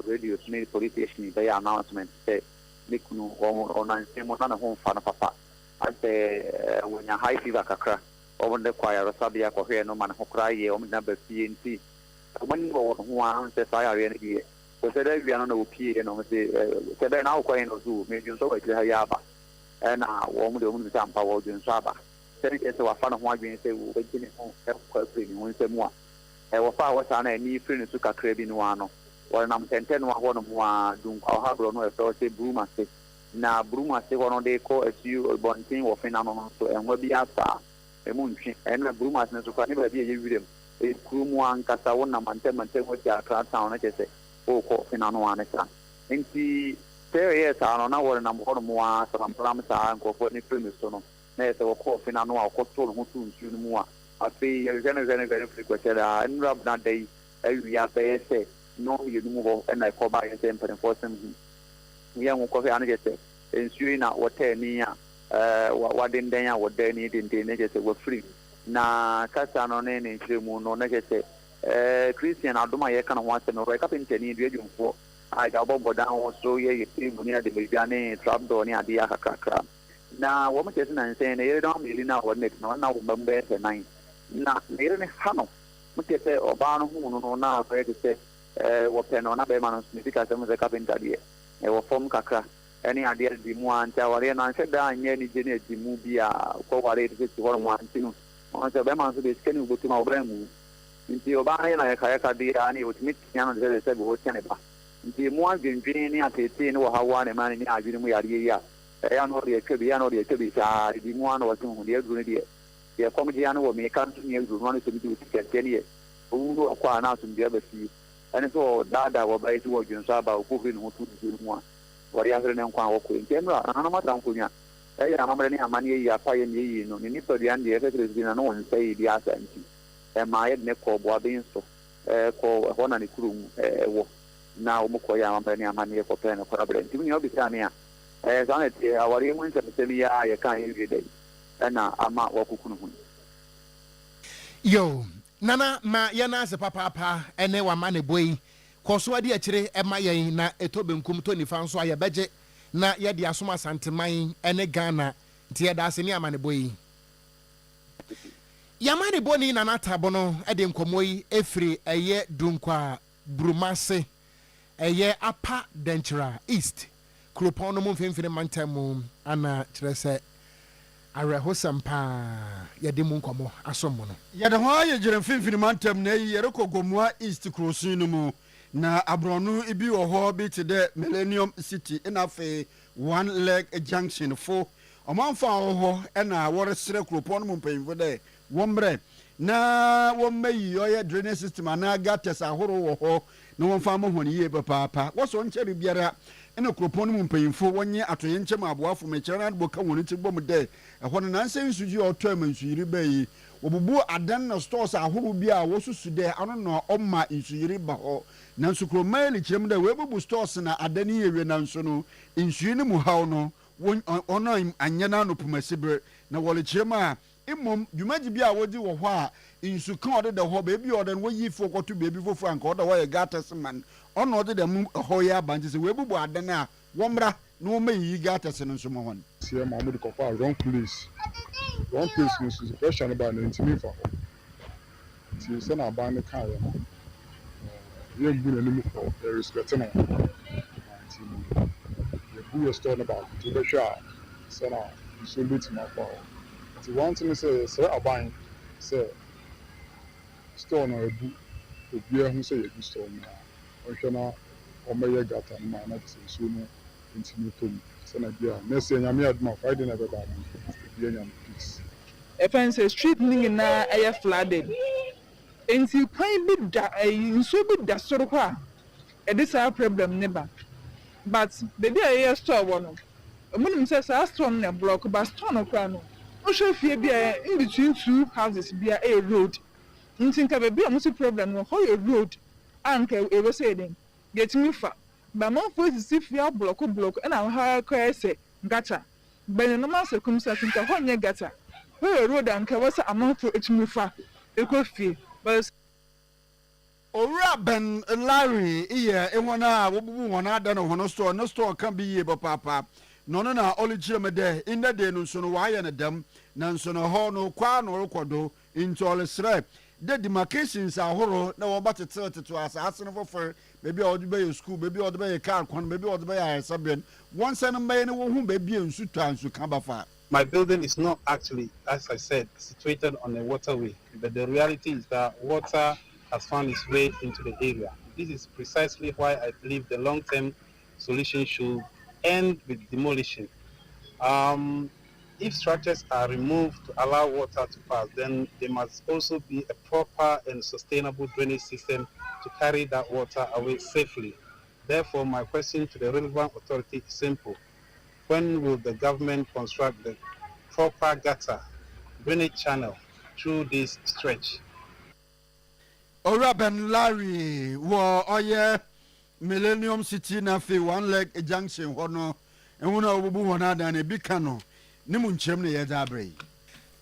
radio ne police station bɛyɛ announcement sɛ ne kunu ɔnansɛm mu na ne ho mfa no papa asɛ wɔnya high fever kakra ɔmo de kɔ ayaresabea kɔhwɛ no ma ne ho koraa yɛ ɔmo de naba fie nti ɔmo ne wɔ wɔn ho a sɛ saa yareɛ no bi yɛ kwɛsɛ dɛ awia no na wɔpie no sɛ sɛ dɛ na wokɔɛ no so medwonso wɔ akyire ha yɛ aba ɛna wɔn de wɔn sɛ ampa wɔdwonso aba sɛ kyerɛ sɛ wafa ne ho adwene sɛ wɔbɛgye ne ho ɛkɔ afiri ne ho nsɛm a wɔfa a wɔsaa na ani firi ne so kakra bi no wa no wɔnam tɛntɛn no ahɔ no ho a dunkwa ɔhaborɔ no ɛfrɛ sɛ burum ase na burum ase hɔ no de kɔ asuo bɔnten wɔ fena no no so ɛnwa bi asaa ɛmu ntwe ɛna burum ase no so kora ne baabi a ɛyɛ wiram ɛkuro mu ankasa wonam antɛmantɛm hɔ ti akra town no kyerɛ sɛ wɔrekɔ fena no a ne saa nti sɛ ɛyɛ saa no na wɔrenam hɔ no mu a sabampram saa nkurɔfoɔ ne firi me so no na yɛ sɛ wɔkɔɔ fena no a wɔkɔtoo ne ho to nsuo no mu a afei yɛhwɛ no firi kwɛkyɛ daa nnura bena da yi awia bɛyɛ sɛ no yɛnu mu hɔ ɛna ɛkɔba yɛ sɛ mpanimfoɔ sɛm hu yɛ ho kɔhwɛ a no kyɛ sɛ nsuo yi na wɔtaa ani a wadendɛn a wɔda ani denden ne kyɛ sɛ wɔafiri na kasa no ne ne nkyerɛ mu no na kyɛ sɛ Christian adom a yɛka no ho asɛm no wɔyɛ kapentani dua dwumfoɔ a gya wɔbɔbɔ dan wɔ so yɛyɛ table ne ade baabi ne trapdoor ne adeɛ akakrakra na wɔn kyɛ sɛ nansɛn na yɛre dɔn mmienu na wɔn nek na wɔn na wɔn bɛm bɛyɛ sɛ nan na yɛre ne ha no mo kyɛ sɛ ɔbaa no ho no na afɔyɛ te sɛ wɔpɛ no na bɛrima no nso ne sika sɛm sɛ kapenta deɛ ɛwɔ fam kakra ɛne adeɛ di mu a nti awareɛ no anhyɛ daa nyɛ anigye ne adi mu bi a kɔwareɛ te sɛ si hɔ no mu anti no ɔno sɛ bɛrima nso de sika ne wobɔtum a wɔbrɛ mu nti ɔbaa no yɛ na yɛkayɛka deɛ a ne wɔtumi tia no sɛ sɛ bi wɔtia ne ba nti mu adwendwene ne atetee ne wɔ hawa ne ma ne ne adwene mu yareɛ yi a ɛyɛ no ɔde atwa bi ɛyɛ no ɔde atwa bi saa di mu a na wɔse ho deɛ aduru no deɛ deɛ kɔm gye a no wɔ meka nso ne aduru no ano sɛ bi de wɔsi kɛseɛ ne yɛ ɔwu no ɔkɔ a na asomdua ba fie ɛne sɛ ɔdaadaa wɔbae sɛ wɔdwene so aba ɔkɔhwɛ ne ho to nsuo no mu a wɔde asere ne nkwa a wɔkɔ nti ɛno a nananom ata nkonnwa ɛyɛ amammerɛ ne amanneɛ yi afa yɛ ne yɛyie no ne nipadua no deɛ ɛfɛ sɛ bi na ne wɔn nsa yɛ bi asa nti ɛmaa yɛde ne kɔɔ boaben so kɔ ɛhɔ na ne kurom ɛwɔ na wɔn kɔ yɛ amammerɛ ne amanneɛ kɔpɛ ne kɔrabrɛ nti mu nea ɔbisa ne a saa na ɛte awareɛ mu nsɛmsɛm yi a yɛka yɛwie da yi ɛna ama wɔkoko no ho yo nana ma yɛna ase papaapa ɛne wama ne boi kɔ so ade akyire ɛma yɛn na ɛtɔ benkum tɔ nifa nso a yɛbɛgye na yɛde asom asanteman ɛne Ghana nti yɛda ase ne ama ne boi yama ne boni nana tabo no ɛde nkɔmmɔ yi ɛfiri ɛyɛ dunkwa brumase ɛyɛ apa denkyera east kuropɔn no mu mfimfini mantam mu ana kyerɛ sɛ awerɛhosɛm paa yɛde mu nkɔmmɔ asom mu no yɛde ho ayɛ gyere mfimfini mantam na yi yɛrekɔ Gomua east kurosin no mu na aborɔno bi wɔ hɔ bi te dɛ Millennium City ɛna afei One Leg Junction fo ɔmanfa wɔ hɔ ɛna wɔresrɛ kuropɔn no mu mpanyimfo dɛ wɔmmerɛ na wɔmmayi ɔyɛ drainage system anaa gutters ahorow wɔ hɔ na wɔmfa ma hɔn yie papaapa wɔsɔ nkyɛre biara ɛna kuropɔn no mu mpanyimfo wɔnyɛ atoyɛ nkyɛm aboafo mekyerɛ no adebɔ ka wɔn ti bɔ mu dɛ ɛhɔ no nansɛ nsuji a ɔtɔ ma nsuyiri bɛyi wɔbubu adan na stores ahorow bi a wɔsusu dɛ ano na ɔma nsuyiri ba hɔ nanso kuroma ni kyerɛm dɛ wɔabubu stores na adan yi ewie nanso no nsuyi no mu haw no ɔno anyɛ na no pumasibere na wɔle kyerɛm a mmom dwumagye bi a wɔdi wɔ hɔ a nsu kan ɔde da hɔ baabi ɔde no wɔyi fo kɔto baabi fofo anka ɔda wɔyɛ gatas man ɔno ɔde da mu hɔ yɛ aba nti sɛ wɔabubu adan a wɔmmra na wɔma yiyi gatas no nso ma hɔ no sie Mahmoud kɔfa wrong place no so pressure no ba no ntimi fa hɔ nti sɛ na aban no kaa yɛ no yɛmbu n'anim kɔ yɛrespɛte no nti yɛbu yɛ store no baako nti wobɛhwɛ a sɛ na nsuo bɛtumi akɔ hɔ nti wɔn te no sɛ yɛsrɛ aban sɛ store no ebu obiara ho sɛ yɛbu store no a ɔhwɛ na ɔmɛyɛ gata no ma na kyerɛ sɛ nsuo no ntumi tɔ mu sɛna bia na ɛsɛ nyame adoma Friday na ɛbɛba no obiara nya no peace. Ɛfɛn sɛ street ne nyinaa ɛyɛ flooded nti kwan bi da nsuo bi da soro hɔ a ɛde saa problem ne ba but beebi a yɛyɛ store wɔ no ɔmunim sɛ saa store no na block but store no koraa no wohwɛ fie bi a in between two houses bi a ɛyɛ road nti nka beebi a mo si problem no hɔ yɛ road a nka ɛwɔ sɛ yɛden yɛtumi fa bamanfo esisi fie block ɛna ha kɔɛ sɛ gata bɛn no ma sɛ kum sɛ nka hɔ nyɛ gata hɔ yɛ road a nka wɔ sɛ amanfo etumi fa ekɔ fie but Owura Ben Larry iye ehona wobubu hona ada no hono store kan bi ye papa no na olichire de in the day no so no wa ye ne dam na so no ho no kwa no rekodo into all sre the demarcations ahoro na wo batete to asase no fofor bebi a odbe ye school bebi a odbe ye car kwan bebi a odbe ye saben once and may no hu bebi ensu tansu kan bafa. My building is not actually, as I said, situated on a waterway, but the reality is that water has found its way into the area. This is precisely why I believe the long-term solution should end with demolition. If structures are removed to allow water to pass, then there must also be a proper and sustainable drainage system to carry that water away safely. Therefore, my question to the relevant authority is simple. When will the government construct the proper gutter drainage channel through this stretch? Owura Ben Larry wo oye Millennium City na fe one leg junction hono ehuna obubu hona da na bika no ne mu nkyerem ne ye da abrɛ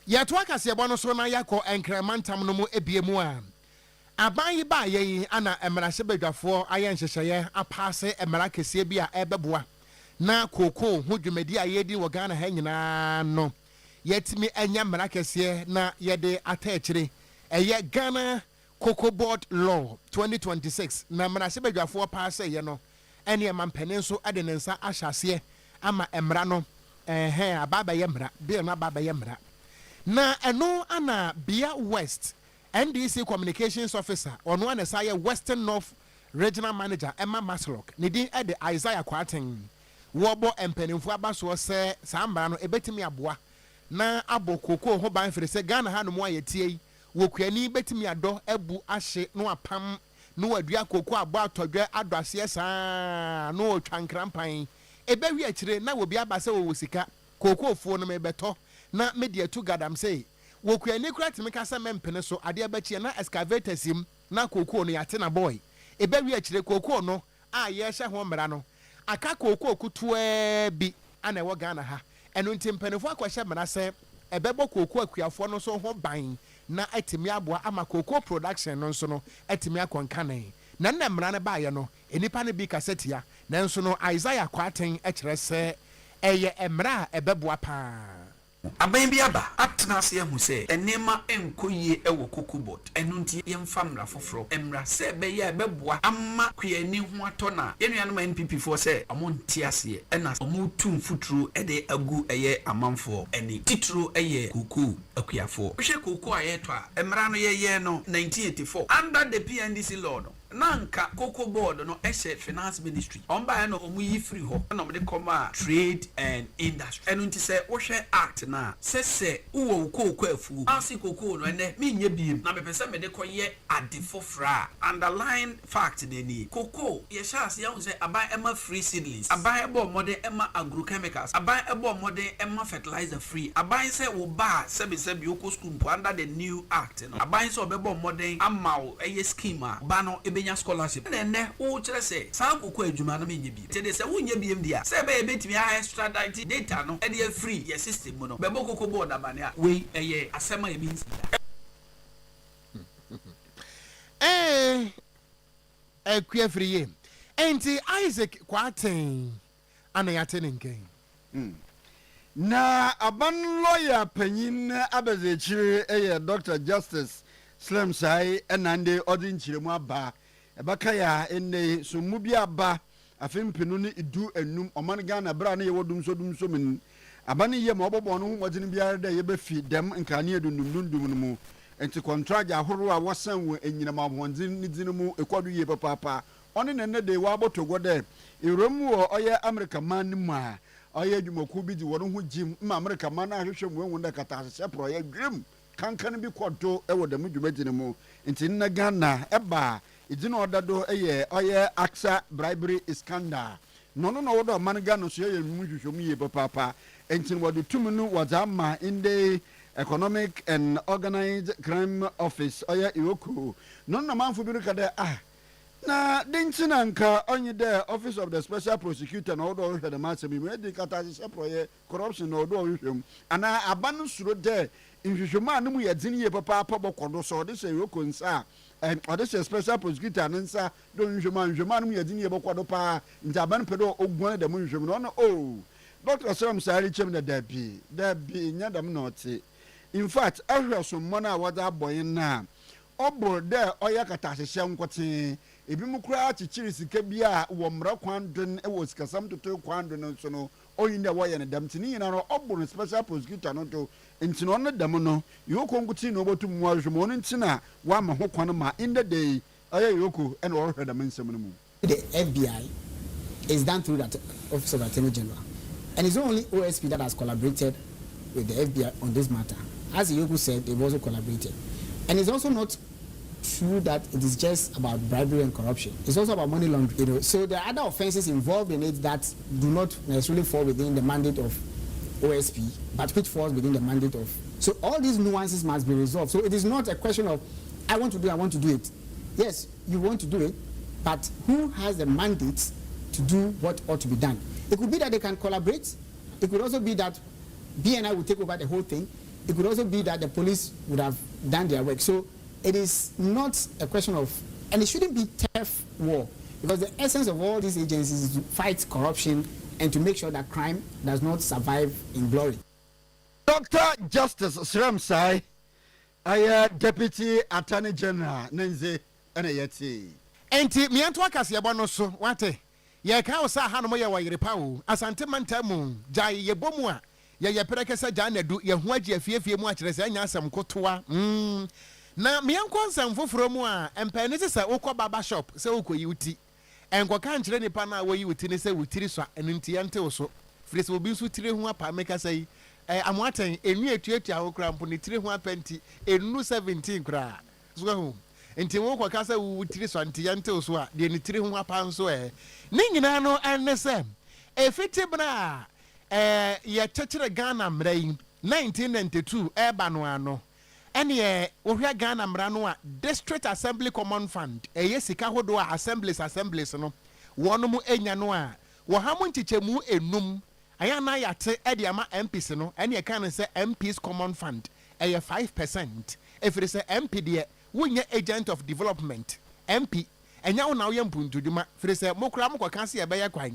ye to akase ebo no so na yakɔ enkremantam no mu ebiemu a aban yi ba ye ana emerahye badwafo aye nhyehyeye apase emera kese bi a ebeboa na koko ho dwumadi a yedi wɔ Ghana ha nyinaa no yetimi anya emera kese na yede atakyire eye Ghana Cocoa Board Law 2026 na mmerase badwafo paase ye no ene mampene so ade ne nsa ahyase ama emra no ababa ye mra bi na ababa ye mra na eno ana Bia West NDC Communications Officer ono ana saye Western North Regional Manager Emma Maslok ne din ede Isaiah Kwaten wo bo empenimfo abaso se saa mra no ebetimi aboa na abo koko ho ban fere se Ghana ha no mo ayetie wokuani betimi ado ebu ahye no apam no adua koko abo atodwe adwase saa no otwankrampan ebewi akire na wobi abase wo sika koko fuo no mebeto na media to gadam say wokuani kura timi kasa mempene so ade abachie na excavators im na koko no yate na boy ebewi akire koko no a ye hye ho mra no aka koko kutua bi ana wo Ghana ha eno ntimpenefo akwahye mra se ebebo koko akuafo no so ho ban na etimi aboa ama koko production no nso no etimi akonkane na nna mra ne baaye no enipa ne bi kasetia na nso no Isaiah Kwaten ekere se eye emra ebeboa pa aban bi aba atena ase ahu se enema enkoyie ewo kokobot enu nti yemfa mra foforo emra se be ye ebeboa amma kuyani ho atona yenuanom NPP fo se omo nti ase ena omo tum futuro ede agu eye amanfo eni tituro eye koko akuyafo hwe koko ayeto a emra no ye no 1984 under the PNDC law no nanka Cocoa Board no ehye finance ministry omba no omu yi free ho na omde koma trade and industry enu nti se wo hwe act na se uwo koko afu asi koko no ene menye biem na bepese me de koye adefofra underline fact de ni koko ye chance ya se aban ema free seedlings aban ebo modern ema agrochemicals aban ebo modern ema fertilizer free aban se wo ba sebi oko school under the new act no aban se obebo modern amaw eye scheme ba no nya scholarship nene wo kire se san kokko adwuma no menye bi te de se wo nya biem dia se be betimi a extradite data no e de free ye system no be bo Cocoa Board abane a we eye asema ye bi nsi akua free ye enti Isaac Kwaten ana yate nenken na aban lawyer panyin abazechire eye Dr. Justice Slim sai enande odin chiremu aba ebaka ya enne sumu bi aba afempinu ne idu enum oman Ghana bra na ye wodum so min abane ye ma obobo no modin biare da ye be fi dem nkane edundum no mu enti contract ahoro a wasan wo enyinam abonzen ni dinimu ekwadu ye papa oni nene de wa botogo de iromu wo oye America man mu a oye dwumaku bi di wono ho jim ma America man ahwehwe mu enwu da kata hye pro ye dwem kankan bi kwodo e wo da mu dwuma dinimu enti nna Ghana eba idina odado eye oye Aksa bribery scandal no wodo man Ghana so ye mu hwehwem ye papa enti wodo tumunu wazama in the Economic and Organized Crime Office oya iwoku no manfo bi rekada na dinchina nka onye the Office of the Special Prosecutor na odo hwe the matter bi me di kata se proye corruption na odo hwehwem ana abanu suro de nhwehwema anu ye dzini ye papa bokodo so de se iwoku nsa ode se Special Prosecutor nsa do nhwehwema anu ye dzini ye bokodo pa nja abanu pedo ogun de mu nhwehwem no Dr. Sam Sari chem de dabi nya dam na ote. In fact, ahwe so mona wada boy na obor de oya kata hye nkote ebi mu kura chichiri sika bia wo mra kwandon e wo sika sam toto kwandon no so no oyin de wo ye ne dam tini na no obor Special Prosecutor no to ntino no dam no yoko nkuti no botum mu ahwemo no ntina wa ma ho kwan ma in the day oya yoko e no hwe dam nsem no mu. The FBI is done through that Office of Attorney General. And it's not only OSP that has collaborated with the FBI on this matter. As Yoku said, they've also collaborated. And it's also not true that it is just about bribery and corruption. It's also about money laundering. So there are other offenses involved in it that do not necessarily fall within the mandate of OSP, but which falls within the mandate of. So all these nuances must be resolved. So it is not a question of, I want to do it. Yes, you want to do it, but who has the mandate to do what ought to be done? It could be that they can collaborate. It could also be that BNI would take over the whole thing. It could also be that the police would have done their work. So it is not a question of, and it shouldn't be turf war, because the essence of all these agencies is to fight corruption and to make sure that crime does not survive in glory. Dr. Justice Sram Sai, Deputy Attorney General, Nenze Eneyeti. Enti mianto akasi ebono so wate. Ye ka osa ha no mo ye Oyerepa o asante mantamu jai ye bomu a ye perekesa ja na du ye ho agi afiefie mu a kire se anya asem kotoa na mianko nsam foforo mu a empani se ukọ baba shop se ukoyi uti enko ka nkire nipa na woyi uti ne se utiri so enunti yente wo so firi se obi nso tire ho apa meka sai amoaten enu etuetu ahokra mpo ne tire ho apenti enu 17 kra so ho enti wo kwa kasa utiri so anti yente wo so a de ne tire ho apa nso ni nyina no ennese efiti bra ye chechere Ghana mrai 1992 eba no ano ene ohwa Ghana mra no a District Assembly Common Fund eye sika hodo a assemblies no wono mu enya no a wo ha mu nchichemu enum aya na yate e de ama MPs no ene e kan se MPs Common Fund eye 5% efiri se MP de wonye agent of development MP enya wo na wo yempuntuduma firi se mokura mokwa kan se e be ye kwan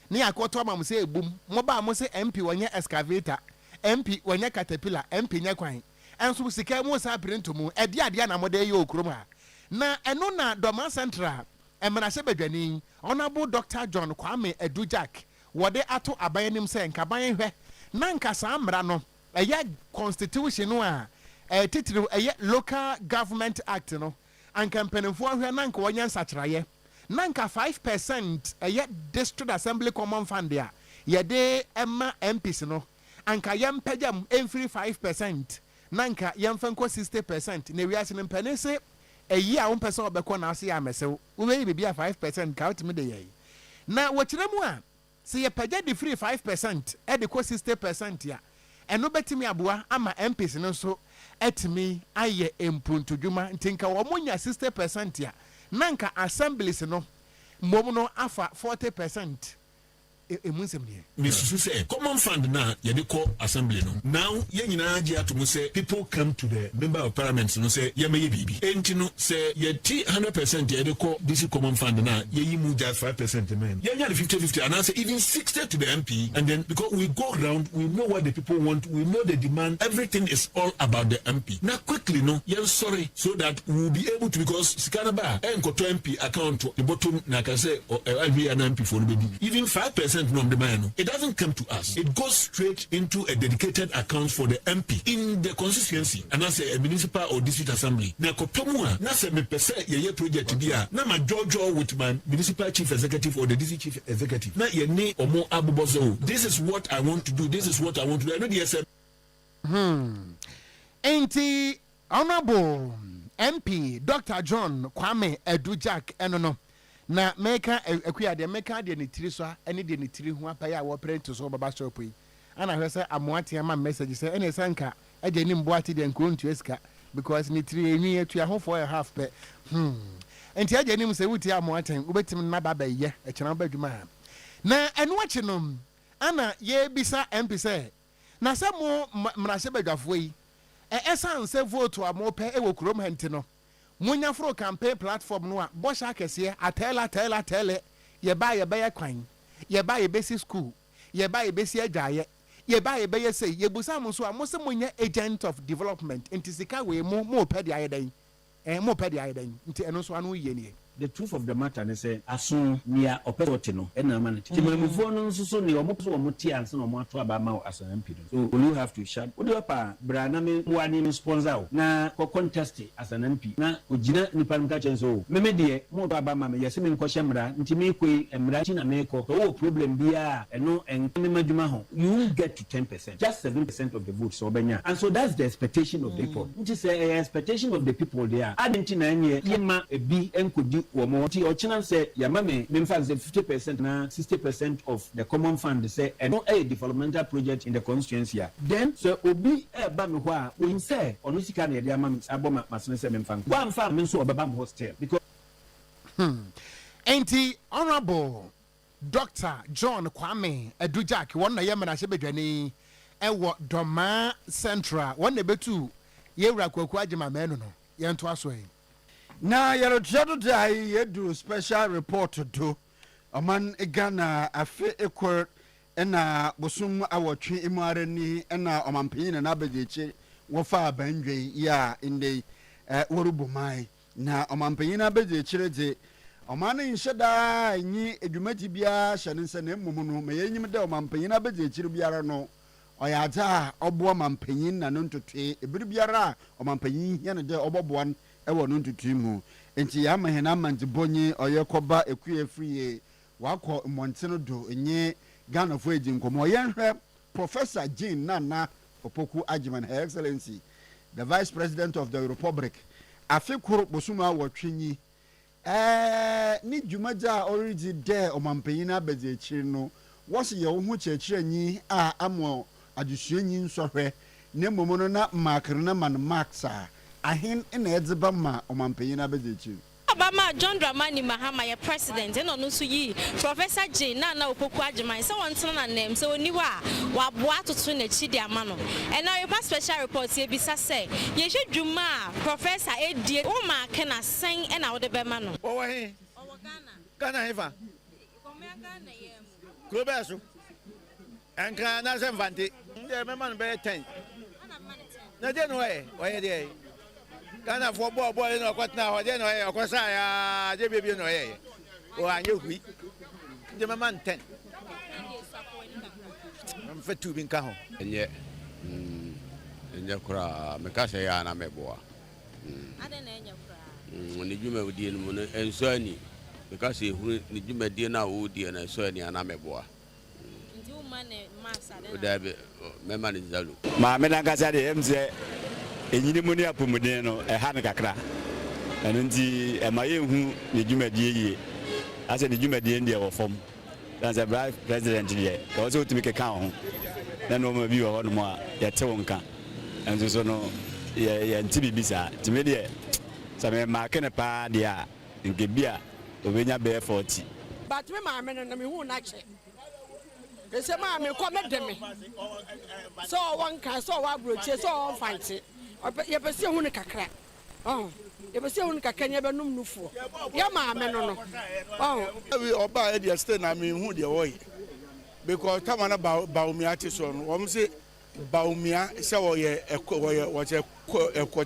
ni akoto ma mo se ebum mo ba mo se MP wonye excavator MP wonye caterpillar MP nya kwan enso sika mo sa print mu e de ade na mo de ye okrom ha na eno na Doma Central emra se badwani honorable Dr. John Kwame Edujak wode ato abayanim se nkaban hwe na nkasa amra no eye constitution no a titiri eye Local Government Act no anka mpanimfo hwe na nka wonya nsachiraye nanka 5% eye District Assembly Common Fund ya yede emma MPs no anka yempejam emfiri 5% nanka yemfanko 60% na wiase ne mpanese eyi a 1% obekọ na ase ya mesew we bibi a 5% ka utimi de yei na wochiremu a se ye peja de free 5% e de ko 60% ya eno betimi aboa ama MPs no so etimi aye empuntudwuma ntinka wo munya 60% ya nanka assemblies no mom no afa 40% emunsem ne misusu say common fund na ye de call assembly no now ye nyina agi atomo say people come to the member of parliament no say ye meye bibi enti no say ye ti 100% ye de call this common fund na ye yi mu just 5% men ye nya 50-50 and say even 60 to the MP and then because we go around we know what the people want we know the demand everything is all about the MP now quickly no ye sorry so that we will be able to because sikana ba enkoto MP account the bottom na can say we an MP for the even 5% 50% no the man. It doesn't come to us. It goes straight into a dedicated account for the MP in the constituency, and that's a municipal or district assembly. Na kopomua na se me pese ye project dia na ma jojo with my municipal chief executive or the district chief executive. Na ye ne omo abubozo. This is what I want to do. This is what I want to do. I know the SM. Enti Honorable MP Dr. John Kwame Edujak enono na meka akuya de meka de ne tiri so ene de ne tiri ho apaya wo print so baba shop yi ana hwese amoate ama message say ene sanka eje ni mboate de nkontu esika because ne tiri enwi etua ho for a half pe enti eje ni mse wuti amoate ubetim na baba ye e kira badwuma ha na eno achi no ana ye bisa MP say na se mo mrahye badwafo yi esan se vote amope e wo krom henti no munya fro campaign platform no a bosha kese atela ye ba ye be ye kwan ye ba ye basic school ye ba ye besi agyaye ye ba ye be ye say ye busa mo so a mo se munya agent of development intisika we mo pedi ayedan mo pedi ayedan nti eno so anu ye ne. The truth of the matter is say aso nia opportunity no na man timamufo no so ne omo so omo ti anse na omo ato aba ma as an MP. So you have to sharp Oyerepa brana me wani sponsor na ko contest as an MP na ogina nipa nka chenso me de mo aba ma me yese me nko hyemra nti me koi emra chi na me ko o problem bia eno en madwuma ho you get to 10%, just 7% of the votes so benya, and so that's the expectation of the people, which is expectation of the people there. Adenti na nye yema ebi enkodi Womoti or Chinan say Yamame, Memphis 50% na 60% of the common fund say and no a developmental project in the constituency. Then so Obi Bamwa we say on Usika near Yamam Aboma Masnese Memphis. One farm so Babam hostel because Auntie Honorable Dr. John Kwame Edujak one na yemana sebedwani ewo Doma Central one nebetu yewra kwaku agema menu no yento aso yi. Na yɛrekyerɛ do da yɛdu special report do ɔman Ghana afe ekor ɛna bosom awɔtwe imuare ni ɛna ɔmanpanyin na abegyekye wɔfa abandwe ya inde wɔrubomai na ɔmanpanyin abegyekye de ɔman nhyɛ da nyi edwumati bia hyɛ ne nsa na mmom no ma yɛnyim da ɔmanpanyin abegyekye biara no ɔyɛ adze a ɔboa ɔmanpanyin na no ntotwe ebiri biara ɔmanpanyin hia ne de ɔbɔboa ewo no ntutumu enti ya mahena mantibonyi oyekoba ekue free wako montino do enye Ghana fo ejin komo yenhwe Professor Jean Nana Opoku Ajiman, Her Excellency the Vice President of the Republic afikuru bosuma wotwenyi ni dwumaja already there omampanyina beze ekiri no wose ye wo hu chekiranyi a amo adusuanyi nsohwe ne momono na makrena man maxa ahin ina edzeba ma omampanyina bejechi Obama John Dramani Mahama ye president and onu so yi Professor J na Opoku Ajiman so won na name so oni wa boa toto na chi di ama no and now your special report here bisa say ye hwedwuma Professor Edie o ma ke na sen e na wo de be ma no o he Ghana hefa Globeso anka na se mfante nde me man be 10 na de no we de Ghana for boy no kwatna ho de no okosa ya je bebe no o anye hui de me man 10 am fetu bin ka ho enye kura me ka se ya na meboa ade na enye kura ni dwuma wodi no no enso ani me ka se hu ni dwuma die na wo die na enso ani ana meboa ndi o ma ne max ade o da be me man zalu ma me na ka se de mze enyini mu ni apomuden no ha me kakra eno nti e ma ye hu ni dwumadie yie ase ni dwumadie ndie wo fom dan se president ye ka wo se otimi ke kan ho na no ma bi wo no ma ye te wonka enso so no ye nti bibisa timi de sa me ma ke ne pa dia nke bia obenya be 40 but me ma me no me hu na che ese ma me ko me de me so one kan so wa broche so on fight ye pese hu ne kakra ye pese hu ne kakra nya be num nufuo ye ma me no we oba e dey stay na me hu de wo because tama na baumia ati so no wo say baumia se wo ye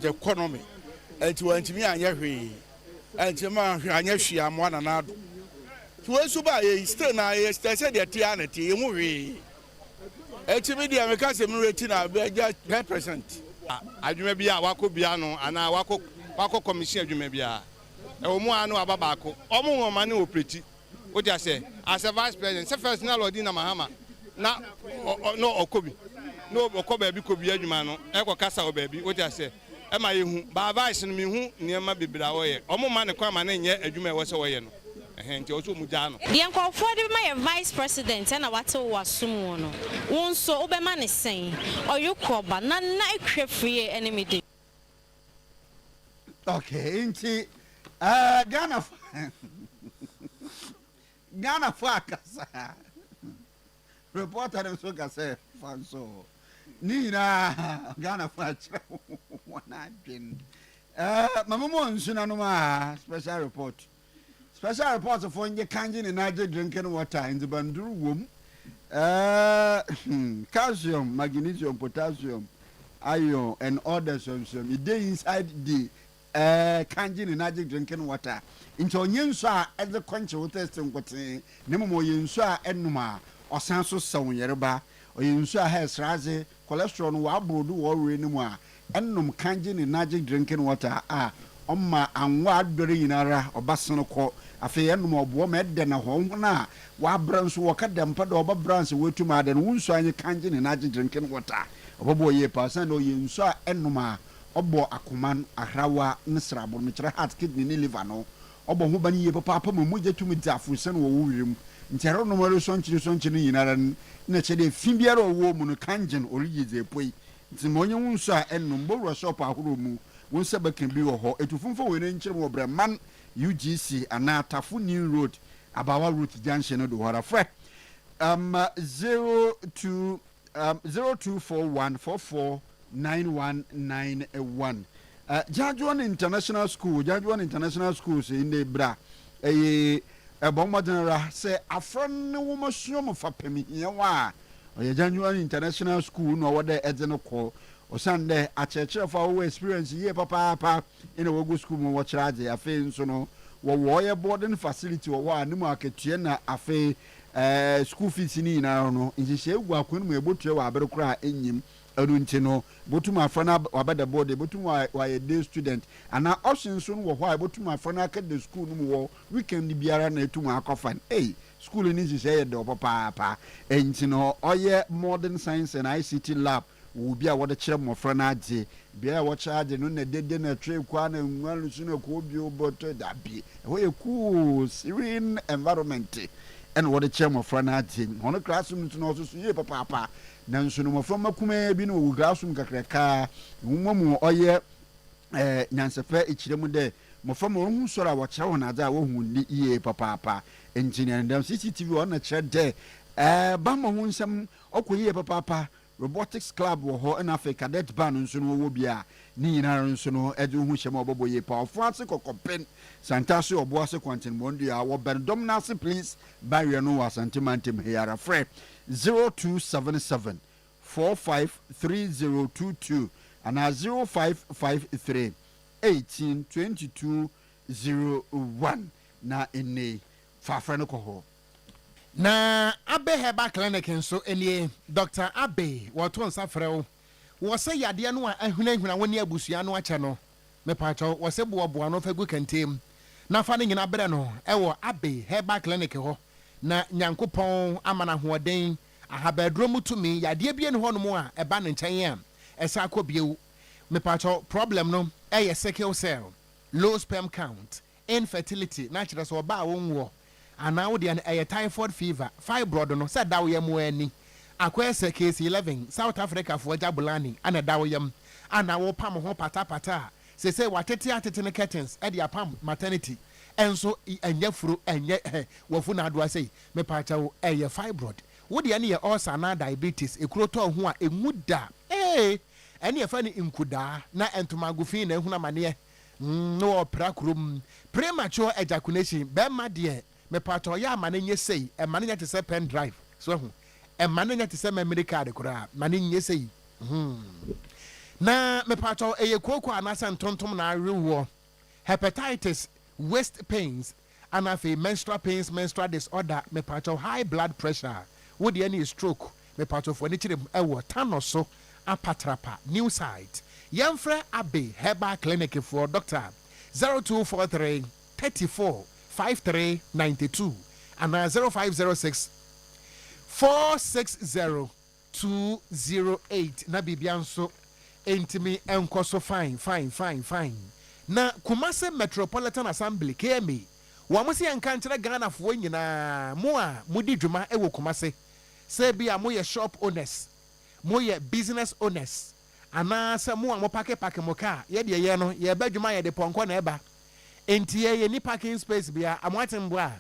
economy enti wantimi anya hwe enti ma hwe anya hwe amwa na na do to suba ye still na ye said the tianity ye movie media me ka se me reti na be just 10%. Adwuma bia wako bia no ana wako commission adwuma bia e wo mu anu ababa ko omo woma ne opreti o ja say as a vice president se first na lord na mahama na no okobi no okoba bi kobi adwuma no e ko kasa o ba bi o ja say e ma ye hu ba vice no me hu niema bebra wo ye omo ma ne kwa ma ne nye adwuma e wo se wo ye no nti o so mu ja no the nkofo de ma vice president na wate wo asum no won so obema ne sen oyukoba na ekwe free enemy day. Okay, nti Ghana for akasa reporter dem so kase fanso ni na Ghana for achira wana adwen mama mo nsuna no ma special report for nje kanji ni naje drinking water in the banduru wom calcium, magnesium, potassium, iron and others it dey inside the kanji ni naje drinking water into onyenso a eze kwanche testing kwete nemo yenso a enuma osan so sawo yereba oyenso a hair sraze cholesterol no wa brodu wo we nemu a enum kanji ni naje drinking water a omma anwa adore yinara obasono ko afi enum obo ma ede na ho na wa branso wo kadampa de oba branso wetum ade no wunso anye kanji ni naje drinking water obobo ye pasan no yenso a enuma obo akoman ahrawa nsrabo no kire heart kidney ni liver no obo ho bani ye papa ma mogya tumi dafo se no wo wirim ntero no maro sonchiri yinara na chede fimbiara owo mu no kanjin origize poi nti monye wunso a enum bo shop ahoro mu wonse bakan bi wo ho etufunfo we ne nkyere mo breman UGC ana Tafu New Road Abawa Route Junction no do hora fret 0241449191 Jajuan International School in the bra bomba general say afran wo masuo fa pemi yewa Jajuan International School no wode edzeno ko osande achechire fa wo experience ye papa in a wogo school mo wachraje afi nso no wo ye boarding facility wo animu aketua na afi school fees ni na no nhihye egu akwenu mo ebotua wa aberekura enyim anu nti no botum afana wabada board botum wa ye day student ana option so no wo ho botum afana ka the school no wo weekend biara na etum akofan school ni nhihye ye de papa enti no oye modern science and ICT lab wo bia wo de kire mofra na age bia wo charge no na dede na tray kwa na nwalu su na ko bi oboto da bi wo ye cool serene environment and wo de kire mofra na age hono classroom no so ye papa na nso no mofra makuma bi no wo classroom kakraka mu oye nyansefa ikiremu de mofra mo hu sora wo kire wona za wo hu ni ye papa engineer ndam CCTV wona kire de ba mo hu nsam okoye papa robotics club wo ho na Africa cadet ban nso no wo bia ni nyina nso no edu hu hyem oboboye pa France kokopen santaso oboase kwanten mondo a wo berdom na se please barrier no wasantimantem here fre 0277 453022 and 0553 182201 na ene fafra no ko ho na Abe Heba Clinic nso enie Dr. Abe wato nsa frɛw wo se yade no a ahunahuna woni abusua no akyɛ no me pacho wo se boaboa no fagu kantem na fa ne nyina brɛ no ɛwɔ Abe Heba Clinic ho na nyankopɔn amana hoɔden ahabadro mutumi yade bie ne ho no mu a ɛba ne nkyɛn a ɛsa akɔbiewu me pacho problem no ɛyɛ sickle cell low sperm count infertility na kyerɛ so ba wonwo ana wo de na typhoid fever fibroid no said dawo yam ani akwese case 11 South Africa for jabulani ana dawo yam ana wo pam ho patapata se watete atete ne curtains e de apam maternity enso enye furu enye wofu na ado asei me pacha wo fibroid wo de ne ulcer na diabetes ekroto ho a enguda ene fa ni nkuda na entomagofin na ehuna mane no opera krum premature ejaculation be ma de me pato ya mane nye sei e mane nya te se pen drive so hu e mane nya te se memory card kura mane nye sei na me pato eye kokwa anasa ntontom na arewo hepatitis waist pains and afei menstrual pains, menstrual disorder, me pacho high blood pressure, would any stroke, me pacho for nichire ewo tano so apatrapa new site. Yemfre Abbey Herbal Clinic for Doctor 0243 34 53 92 and 0506 460 208 na bibianso entimi enko so fine. Na Kumasi Metropolitan Assembly KMA wamusi yankanchira Ghana fo nyina mo a mudi dwuma ewo Kumasi say bia mo ye shop owners mo ye business owners ana se mo a mo pake mo car ye de ye no ye ba dwuma ye de ponko na eba enti ye ni parking space bia amwatembo a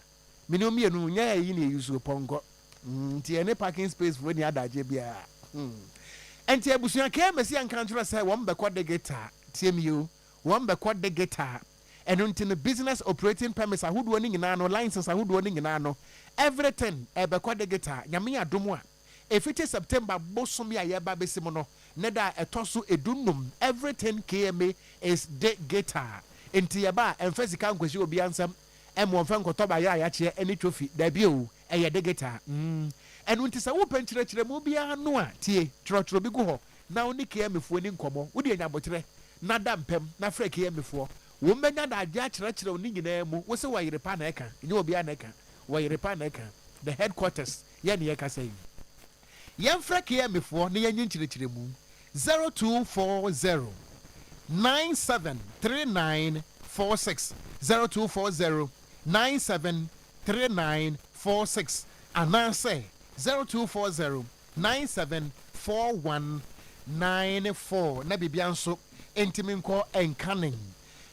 minu mienu nya yi na yusu ponko enti ye ni parking space fo ni adaje bia enti abusuan KMA si yankanchira say wo mbekọ de guitar tiemiu one be quad the guitar and until the business operating permits are who doing no licenses are who doing no everything be quad the guitar nyame adomwa if it is September bosomi ayeba besimono neda etoso edunum everything KMA is the guitar enti yeba emfasika nkwesi obi ansam emo mfa nkotoba ya che any trophy da bio eye the guitar and until sa wo penchire mu bia no a tie trotro bi go ho na oni KMA fu ni nkomo wo de nyabotre na dampem na freke yemefo wo menya da ade akyerekere oni nyina mu wo se Oyerepa na eka ni obi na eka Oyerepa na eka the headquarters ye ne yeka say yem freke yemefo ne yenyin kyerɛkyerɛ mu 0240 973946 0240 973946 anase 0240 974194 na bibianso Intiminko and Cunning.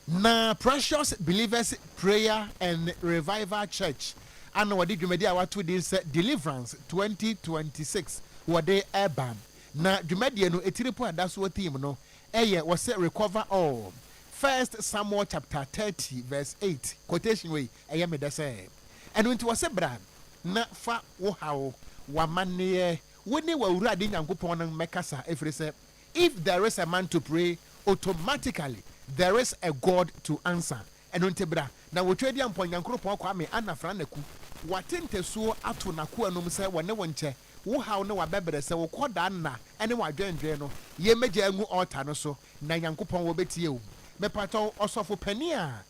Na Precious Believers Prayer and Revival Church. And what did you media what to this Deliverance 2026? What they urban. Na Jumedia no etiripo that's what team no. Eye was say recover all. 1 Samuel chapter 30 verse 8. Quotation way. Eye me da say. And when it was a brand. Na fa wo how wa mane woni wa ura de nyankopon nan mekasa efre say if there is a man to pray automatically there is a God to answer. And on tebra na wotwedi ampon nyankropon kwa me anafra naku watente so ato naku anum se wone wonche wo haw ne wabebere se wo koda na ene wadwendwe no ye meja angu altar no so na nyankopon wo betie wo me pato osofo pani a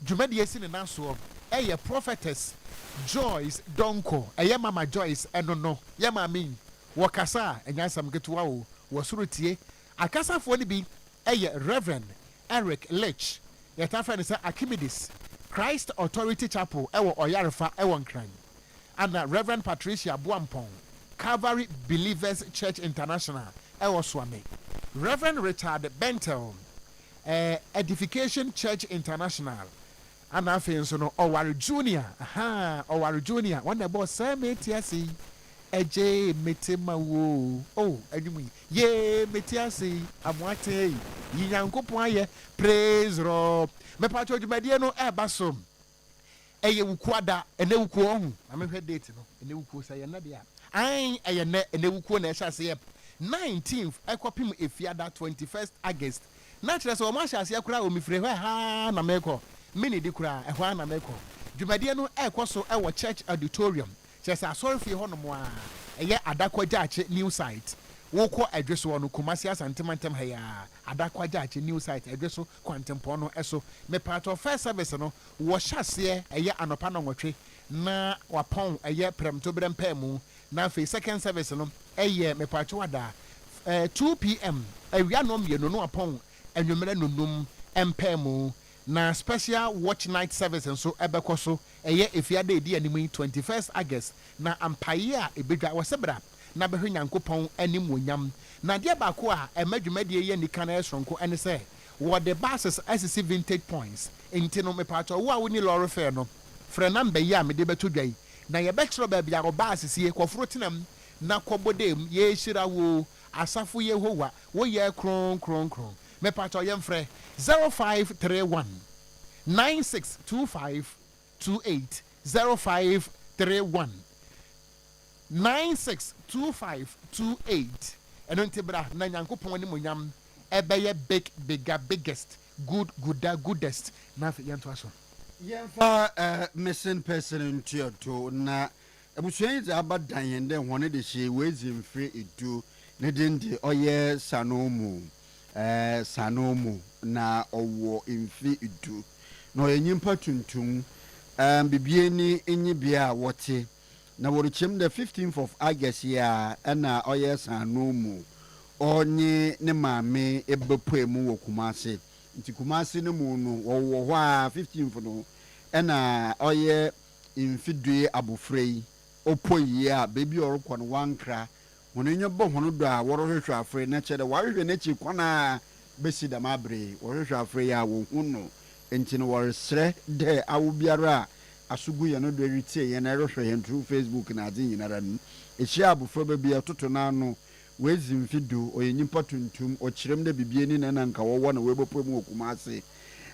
dwumadi esi ne naso eye prophetess Joyce Donko eye mama Joyce eno no ye mami wo kasa enyansam getuwa wo wasurutie akasa fo ni bi Reverend Eric Lech yeta friend say Archimedes Christ Authority Chapel ewo Oyerepa ewo Nkran and Reverend Patricia Buampong Calvary Believers Church International ewo Swame Reverend Richard Bentel Edification Church International and afei so no Owari Junior Owari Junior one the boss say me tiasi eje metema wo enumi ye metiasi amwate yinyankopon aye praise rob me pacho djumade no basom eye wukuada ene wuku ohun amehwe date no ene wuku say na dia an eye na ene wuku na ehase 19th ekopim efiada 21st August na kire so o ma hase akura o mifire hwe ha na meko mini di kura ehwa na meko djumade no ekoso ewo church auditorium chesa sorry fi ho no mo a eye adakwaja ache new site woko adweso no Kumasi asantementem ha ya adakwaja ache new site adweso kwantempo no eso me part of first service no wo hyase eye anopa no nwotwe na wapon eye premto brempemu na fe second service no eye me part wada 2 pm awia no mienu no wapon anwumere nonum empemu na special watch night service nso ebekoso eye efiade edi animu 21st August na ampaye a ebedwa wasebra na behwe nyankopon anim wonyam na de ba ko a emadwumade ye nika na esronko ene se what the buses as vintage points intino me pato wo a woni lorry fare no frɛ number yi a me de beto dwai na ye betro ba bia go bus sie kwoforo tenam na kwobodem ye hira wo asafo yehowa wo ye kron me pato ye mfrɛ 0531 962528 0531 962528 eno ntibra na nyankopon ni monyam ebeye biggest goodest na fe yento aso yɛmfa missing person ntuato na abusua yi dze aba dan yɛn dɛ wɔne de hyɛ wezi mfiri edu ne din de ɔyɛ sanomu na ɔwɔ mfiri edu na ɔyɛ nyimpa tuntum bibie ni enyi bia a wɔte na wɔrekyem the 15th of August ya ɛna ɔyɛ sanomu ɔnye ne maame ebepoe mu wɔ Kumase nti Kumase ne mu no wɔwɔ hɔ a 15th no ɛna ɔyɛ mfidue abofra yi opo yi a beebi ɔrekɔ no wankra wɔn nyɛ bɔ wɔn do a wɔrehwehwɛ afre na kyerɛ wɔrehwehwɛ n'akyi kwan a besi dɛm abere wɔrehwehwɛ afre yi a wɔhu no nti no wɔresrɛ dɛ awo biara a asugu yɛn no do retie yɛn na ɛrehwɛ yɛn through Facebook na adze nyinara no ehyia abofra baabi atoto n'ano wezi mfidu ɔyɛ nyimpa tuntum ɔkyerɛm dɛ bibie ni na nka wɔwɔ na wɔbɛpɔ mu wɔ Kumase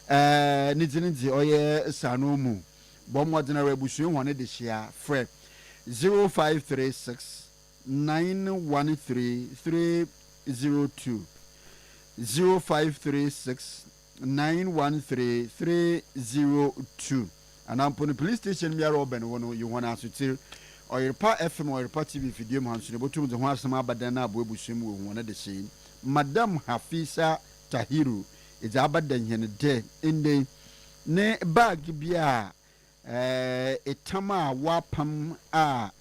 ne dzi ɔyɛ sanomu bɔmmɔdena rabusua wɔne de hyia frɛ 0536 913 302 0536 913 302 anampo no police station biara ɔbɛn wɔ no yɛwɔ no asotir Oyerepa FM Oyerepa TV video mu hanso ne botum de ho asɛm abadan na abo abusua mu wɔ wɔne de hyɛ Madam Hafisa Tahiru idza abadan hene de inde ne bag bia etam a wapam a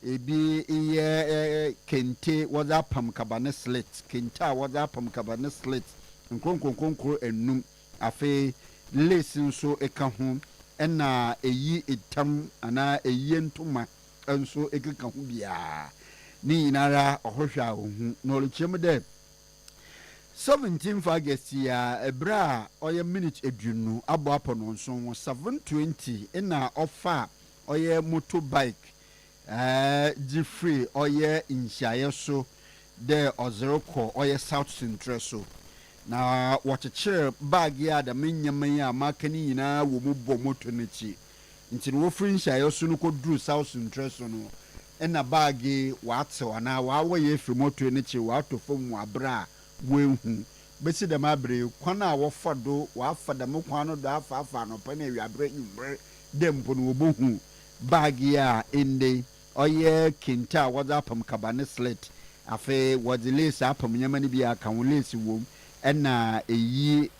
ebi iye kente wazapam kabane slit kente a wazapam kabane slit nkonkonkonkro enum afe lace nso eka ho ena eyi etam ana eyi ntoma nso ekeka ho bia ni inara ohwehwe a ohu na oluchem de 17th August ya ebra oye minute edunu abo apono nso 720 ina ofa oye motorbike free oye inshaye so de ozeroko oye South Central so na wacheche bag ya da menyaman ya makani nyina wo mu bɔ moto n'echi nti no free inshaye so no koduru South Central so no ina bag watsew na wawo ye free moto n'echi wato fom abra wehu besi dem abre kwan a wofa do wafa dem kwan no do afa no pa na wiabre nyumbre dem po no obohu bag ya ende oye kinta waza pam kabane slit afe wadi lace apam nyamani bi aka wo lace wom ena eyi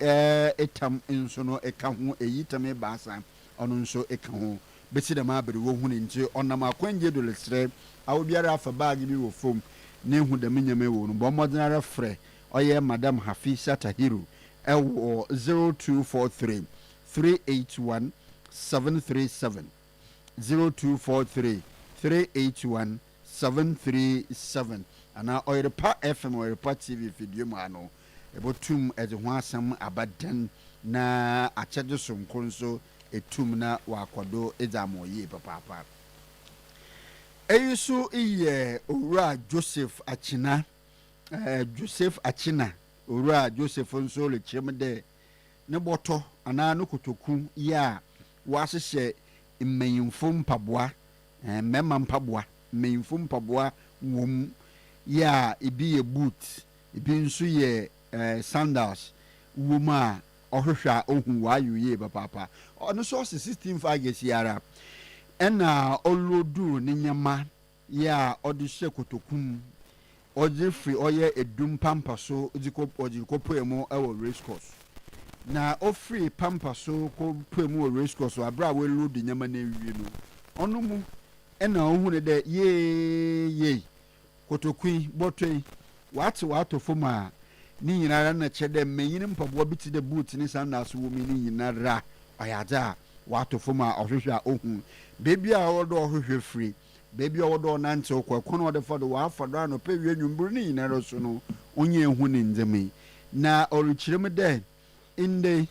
etam nso no eka ho eyi tam e baasa ono nso eka ho besi dem abre wo hu nti onam akwanje do lesre awo biara afa bag bi wo fom ne hu dem nyame wo no bo modern frɛ oye Madam Hafisa Tahiru ewo 0243 381 737 0243 381 737 ana Oyerepa FM Oyerepa TV video mu ano ebotum ede ho asam abadan na akyede sonko nso etum na wakodo ezamoye papa eyisu iye owura Joseph Achina owura Joseph nso le kyerem de ne bɔtɔ ana no kotoku ya wasehye mmanyimfo mpaboa mmɛma mpaboa mmanyimfo mpaboa wom ya ebi ye boot ebi nso ye sandals wom a ɔhwehwɛ ohun wayo ye papa ɔno so 16th August yara ɛna olodu ne nyama ya ɔde hye kotokum ɔde free ɔyɛ edum pampa so ɔde kopoemu ɛwɔ race course na ofree pampa so kopoemu wɔ race course abra we load nyama na ewie no ɔno mu ɛna ohun ne de ye kotokui bɔtɔi wato fom a ni nyinara na kyɛ de menyin mpaboa bi ti de boot ni sandals wo mi ni nyinara ɔyadza wato fom a ɔhwehwɛ a ohun beebi a ɔdɔ ɔhwehwɛ free baby odo nante okwakono de fado wa fado ano pe wie nwumburu ni nyinara so no onye ehu ni ndemi na olukyirem de inde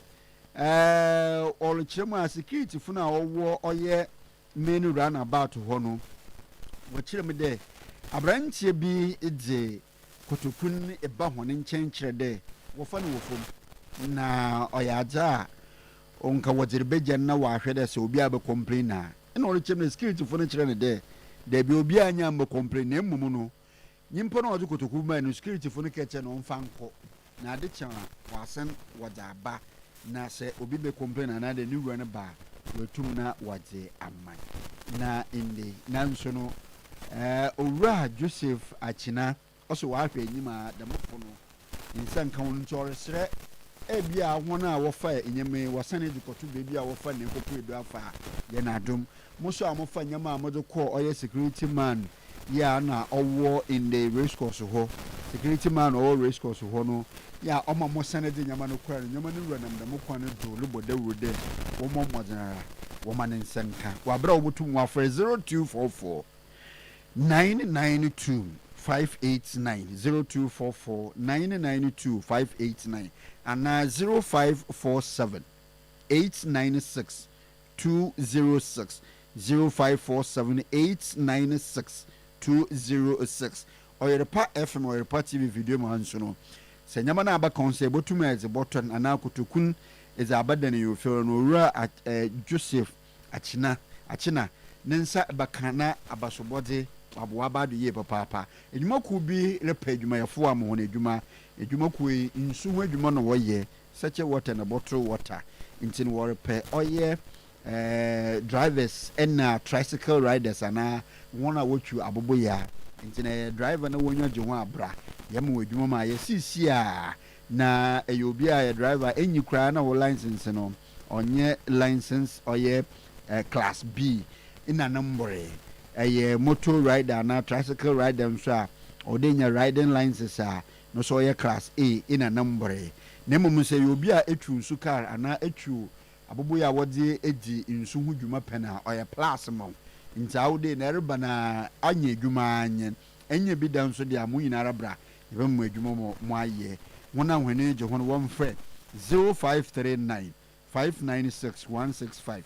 olukyirem a security funa owo oye main runabout ho no wokyirem de abrantie bi edze kotokun eba ho ne nkyɛnkyerɛ de wofa no wofom na oyaja onka wozirbeja na wa hwɛ de se obi abe complain na olukyirem security funa kyerɛ ne de debi obi anya mbo complain na emmumu no nyimpo na ɔde kotoku ma no security fo no kɛkyɛ no mfa nkɔ na ade kyɛn wasen wɔdza aba na sɛ obi be complain na de ni wura ne ba wetum na wagye aman na indi nanso no owura Joseph Achina also wahwɛ enyim a damfo no nsa nka wɔn nti ɔresrɛ ebia wɔn a wɔfa enyeme wɔsane de kɔto beebi a wɔfa ne nkɔkɔ edu afa yɛ na adom mo so a mofa nyama a mo de kɔ ɔyɛ security man ya na ɔwɔ in the race course ho security man ɔwɔ race course ho no ya ɔma mo sane de nyama no kɔ nyama no wura nam dam kɔ no do lo bɔda wurde wɔn mo modena wɔn ne nsanka wabra wɔbutum wafrɛ 0244 992 589 0244 992 589 and 0547 896 206 0547 896 206 Oyerepa FM Oyerepa TV video manso no se nyama na aba konse botum eze button ana kotokun eze abadan yo fero no wura Joseph Achina nensa bakana abasobode aboa bado ye papa edwuma ku bi repa edwuma yefo am ho edwuma ku nsu ho edwuma no woye such a water na bottle water intin wo repa oye drivers and tricycle riders ana one a watchu abobo ya intin driver na wonyo je ho abra yam wo edwuma ma ye sisi a na eyobi a driver enyi kra na wo license no onye license oye class B ina number motor rider na tricycle rider nso a odenya riding license a no so ye class A ina number na mum se obi a etwu nsu car ana etwu abobo ya wode edi nsu hu dwuma pena oye plus mo nta wode na reba na anya dwuma anye enye bi da nso de amu nyina rabra yeba mu adwuma mo aye wona hwene je hono won frɛ 0539 596 165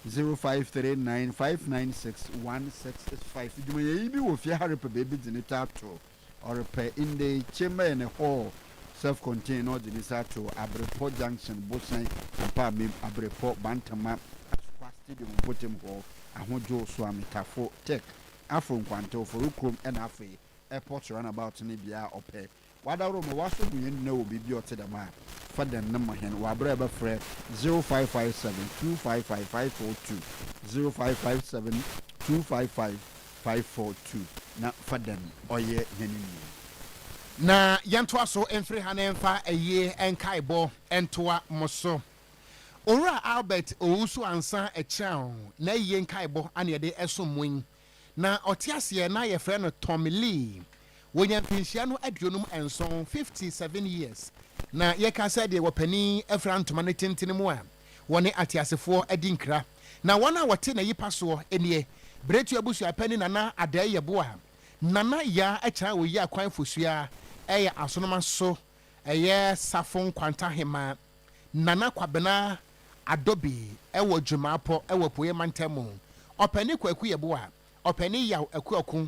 0539 596 165 dwuma ye bi wo fie harepa baby dinitato or pe in the chamber in a hall self-contained or dinitato Abrepo Junction Bosai pa me Abrepo Bantama stadium potem ho ahojo so amitafo tech afro nkwanto for ukrom and afi airport runabout ni bia ope wadaro mo waso bu yen na obi bi otedama fadan na mahen wa bra ba frɛ 0557 255 542 0557 255 542 na fadan oye henini na yantoa so emfre hanemfa eye enkaibo entoa moso Ora Albert Owusu ansa echao na eye enkaibo ane de esomwen na otiasie na ye frɛ no Tommy Lee wonya pinsia no aduonum enson 57 years na ye ka sɛ de wopani afrantoma ne tentene mu a wone atiasefo adinkra na wana wote na yipa so enie bretu abusu apani nana adaye bo a nana ya echa wo yi akwan fosua eye asonoma so eye safon kwanta hema nana kwabena adobe ewo dwumapo ewo poye mantemu opani kwaku ye bo a opani yaw akuaku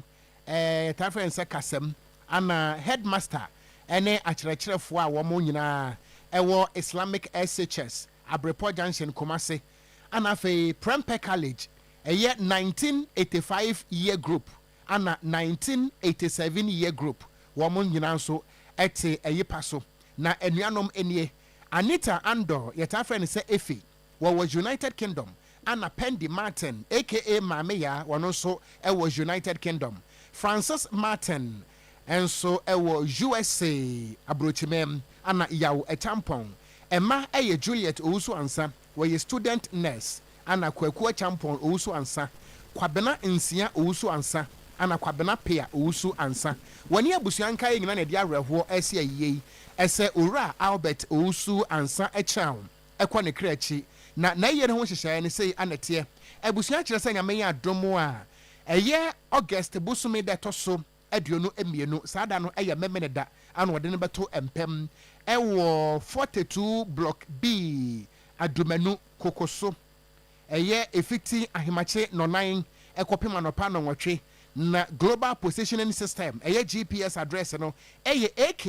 tafense kasem ana headmaster ene akyerɛkyerɛfo a wɔn nyinaa ɛwɔ Islamic SHS Abrepo Junction Kumasi ana fe Prempeh College ɛyɛ 1985 year group ana 1987 year group wɔn nyinaa nso ɛte ɛyipa so na anuanom enie Anita Andor yɛtafɛ ne sɛ Efi wɔwɔ United Kingdom ana Pendy Martin aka Mameya wɔn nso ɛwɔ United Kingdom Francis Martin enso ewo USA abrochimem ana yawo echampon Emma eye Juliet Owusu ansa we student nurse ana kwaku champon Owusu ansa kwabena nsia Owusu ansa ana kwabena pea Owusu ansa wani abusuanka ye nyina na de awerɛho ese ayie ese owura Albert Owusu ansa echaw ekɔ ne krachi na ye ne ho hyehyɛ ne sei anete abusua kyerɛ sɛ nyame ya adomo a eye August busumi de toso aduonu emienu sada no eye memene da ana wode ne beto empem ewo 42 block B adumanu kokoso eye efiti ahimache nonan ekopema no pa no nwotwe na global positioning system eye GPS address no eye AK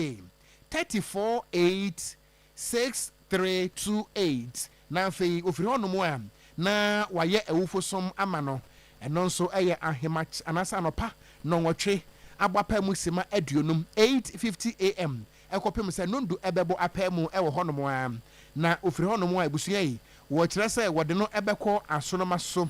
3486328 na fe ofiri hono mo am na waye ewufosom ama no eno nso eye ahimach anasa no pa no nwotwe agbapa musima aduonum 8:50 am ekopem se nondu ebebo apemu ewo honom a na ofiri honom a ebusua yi wo kire se wode no ebekọ asonoma so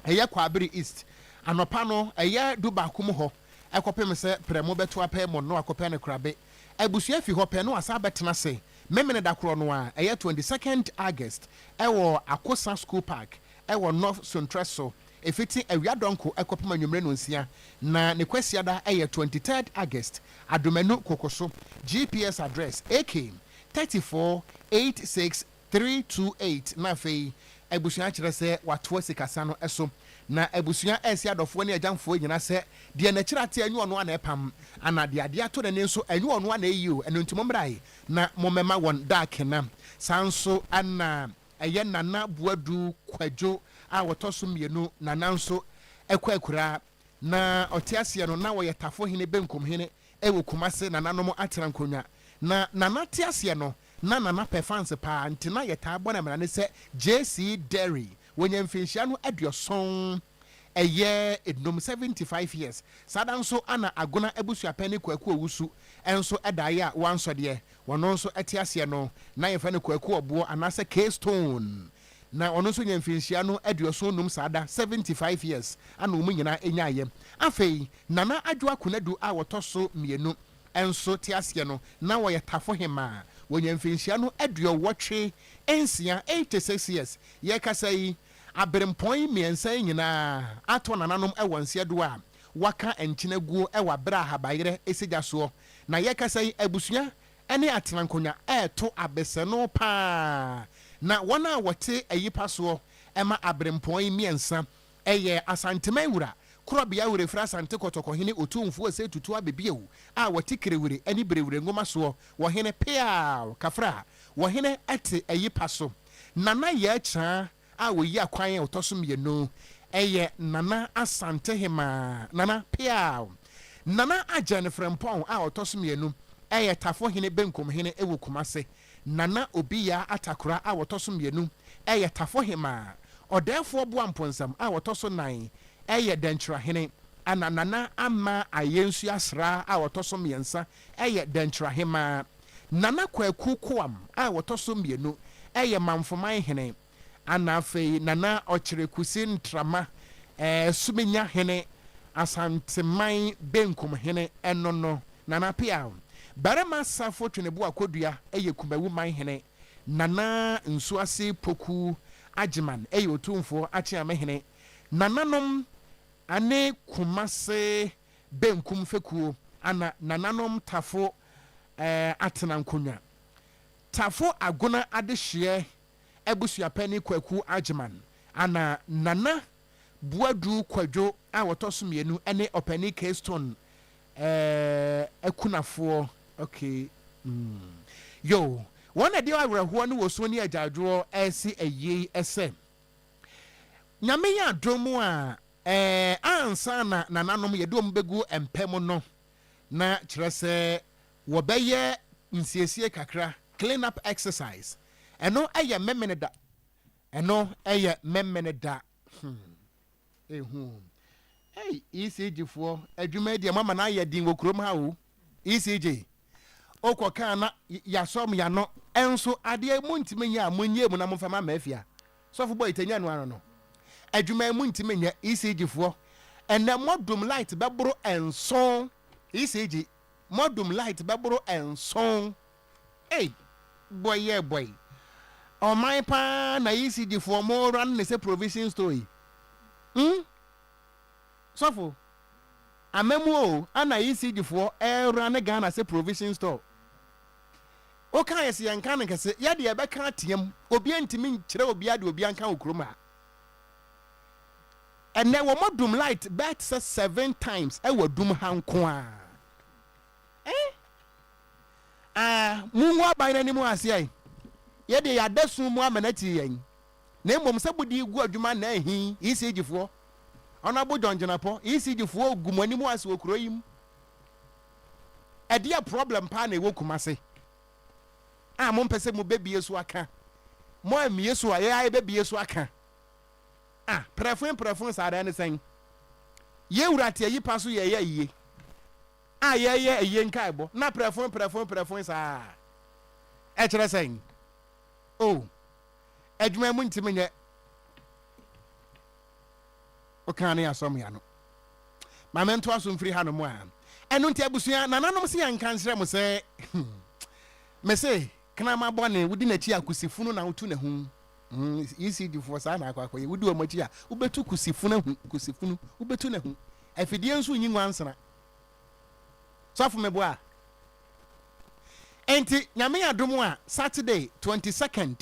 eye kwabere east anopa no eye duba kum ho ekopem se premo beto apemu no akope ne krabe ebusua fi ho pe no asa betena se memene da kro no a eye 22nd August ewo Akosa School Park ewo North Central efiti awiadonko ekopem anwumre no nsia na ne kwasiada eye 23rd August adomenu kokoso GPS address AK 3486328 na fei ebusua kire se wato sikasa no eso na ebusua esi adofo ne ajanfo nyina se de na kirate anyu ono na epam ana de ade ato ne nso anyu ono na eyi o eno ntimo mrai na momema won dark na sanso ana eye nana buadu kwadwo a wotoso mienu nana nso ekwa na otiasie no na wo yetafo hene benkom hene ewo kumase nananom atera nkonya na nana tiasie no na nana performance pa ntina yeta bona mena ne se JC Dairy wonya mfinhia no aduoson eye ednom 75 years sadanso ana agona ebusua pani kwaku owusu enso edaye a wansode wono nso etiasie no na yefa ne kwaku obo anase Keystone na ono nso nya mfinhia no aduoson num sada 75 years ana omunyina enyaye afei nana adwa kunadu a wotoso mienu enso tiasie no na wo yetafo hema wonya mfinhia no aduo wotwe ensia 86 years ye kasai abrempon miensa nyina ato nananom ewansia do a waka enkyina guo ewa bra habayere esija so na ye kasai abusua ene atenankonya eto abese no pa na wona wote ayipa so ema abrempon miensa eye asantemawura krobia wure fra asante kotoko hene otumfu ase tutu abebiewu a wote kerewure ani brewure ngoma so wo hene pia kafra wo hene ate ayipa so nana ye cha a woyi akwan otoso mienu eye nana asante hema nana pia nana agene frempon a otoso mienu eye tafo hene benkom hene ewo kumase nana obiya atakura a otoso mienu eye tafo hema odefo boamponsam a otoso nan eye dentra hene ana nana ama ayensu asra a otoso miensa eye dentra hema nana kwaku koam a otoso mienu eye mamfoman hene anafe nana ochire kusi ntrama sumenya hene asanteman benkum hene enono nana pia barama safo twenebu akodua eye kumawu man hene nana nsuase poku ajiman eye otumfo achiame hene nananom ane kumase benkum fekuo ana nananom tafo atenankonya tafo agona adehye ebusua pani kwaku ajiman ana nana buadu kwadwo a wotoso mienu ene opani Keystone ekunafo okay yo wona de awraho no woso ni ajadwo esi eyi ese nyame ya domo a ansa na nananom yedom begu empem no na kirese wobeye nsiesie kakra clean up exercise eno eye memene da hey ECG fo adwuma dia mama na ye din wokrom ha o ECG okoka na yasom ya no enso ade muntimenya munye mu na mfama mafia so fo boy tanya no no adwuma muntimenya ECG fo ene modum light bebro enso ECG modum light bebro enso hey boy on my pa na ECG for more run say provision story sofo amemu ana ECG for run Ghana say provision store o kan yes yan kan kase ya de be kan atiem obi antimi kire obi ade obi ankan okroma and then modum light bet 7 times e wadum hanko mungu aban ni mu ase ye de ya dasu mu amanati yen na emom sabudi gu adwuma na ehin ECG fo ona bo jonjenapo ECG fo gumani mu ase okuro yim e dia problem pa na e wokumase mo mpese mu bebie so aka mo amie so ya bebie so aka prefon sa da ne sen ye wurate yi paso ye ye ye yenkai bo na prefon sa e kire sen oh adwuma mu ntimi nye o kan ya som ya no ma mento aso mfiri ha no mu a eno nti abusua nananom se yan kan sere mo se me se kana ma bone wudi na chi akusifunu na wotu na hu ECD for sa na akwa wudi o machi a ubetu kusifunu ubetu na hu afidie nso nyi nwansana sofu me bo a enti nyame adom a Saturday 22nd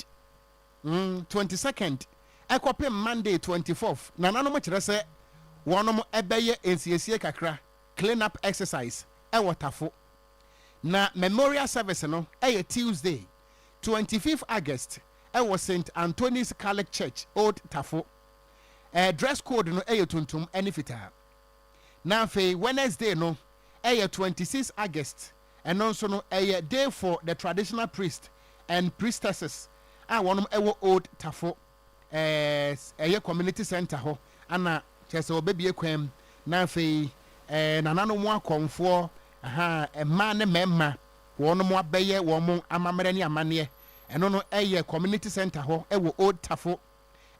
22nd ekopem Monday 24th nananom kire se wonom ebeye ensiesie kakra clean up exercise watafo na memorial service no Tuesday 25th August was St. Anthony's Catholic Church Old Tafo dress code no tuntum enifita na fe Wednesday no 26th August and also no day for the traditional priest and priestesses wonom Old Tafo community center ho ana chese obebie kwam na fe nanano mo akonfo emma ne memma wono mo abeye wo mo amamere ne amane eno no community center ho Old Tafo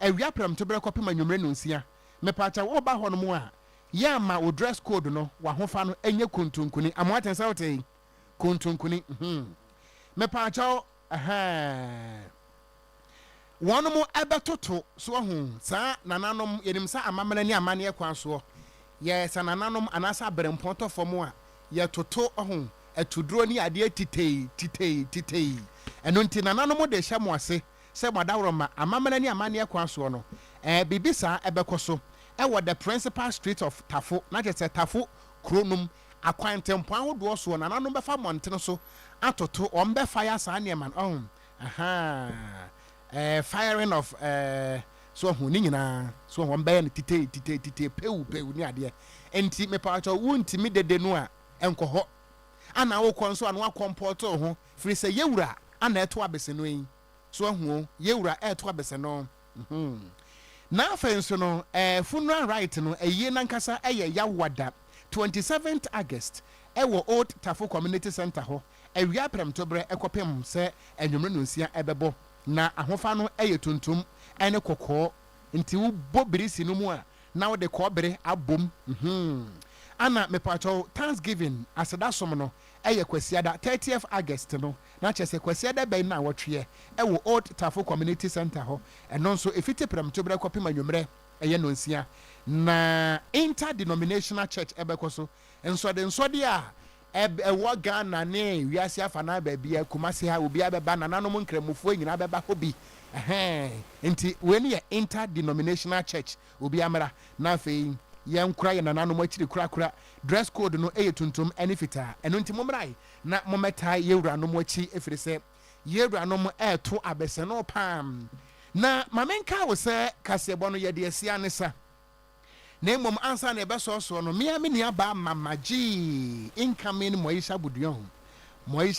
awia pram to bere kopema nwumre no nsia mepacha wo ba ho no mo a ya ma wo dress code no wa hofa no enye kuntunkuni amwaten sautai kuntunkuni mepacha wono mo ebetoto so ho sa nananom yenim sa amamere ne amane kwa so yes anananom anasa beremponto fomo a ye toto ho atuduro ni ade titei eno nti nananom de hya mo ase se modawro ma amamana ni amane kwa so no bibisa ebekoso wo the principal street of Tafo na je se Tafo kronum akwantempo ahodo so nananom befa montene so atoto ombe fire sa ne man firing of so hu ni nyina so ho mba ne titei peu ni ade enti me pa cho wunti mi dede no a enko ho ana wo konso anu akomporto ho firi se yewura ana eto abese no yin so hu yewura eto abese no na afenso no funeral right no eye nankasa yawada 27th August wo Old Tafo Community Center ho awia prem tobre ekopem se enwumre no nsia ebebo na ahofa no tuntum ene kokko nti wo bobirisi no mu a na wo de kobere abom ana mepacho Thanksgiving aseda som no kwasiada 30th August no na chese kwasiada ben na wotwe wo Old Tafo Community Center ho eno nso efiti prem to bre kopima nwumre no nsia na interdenominational church ebekoso enso de a wo Ghana ne wiase afana ba bia kumase ha obi abeba nananom nkramufo nyina beba hobi nti weni ye interdenominational church obi amara na fe yankura ye nananom akiri kura dress code no tuntum enifita eno nti momrai na mometa yewura no mochi efiri se yewura no to abese no pam na mamenka wo se kasebo no ye de asia ne sa na mom ansa na ebeso no me ni aba mamaji incoming Moisha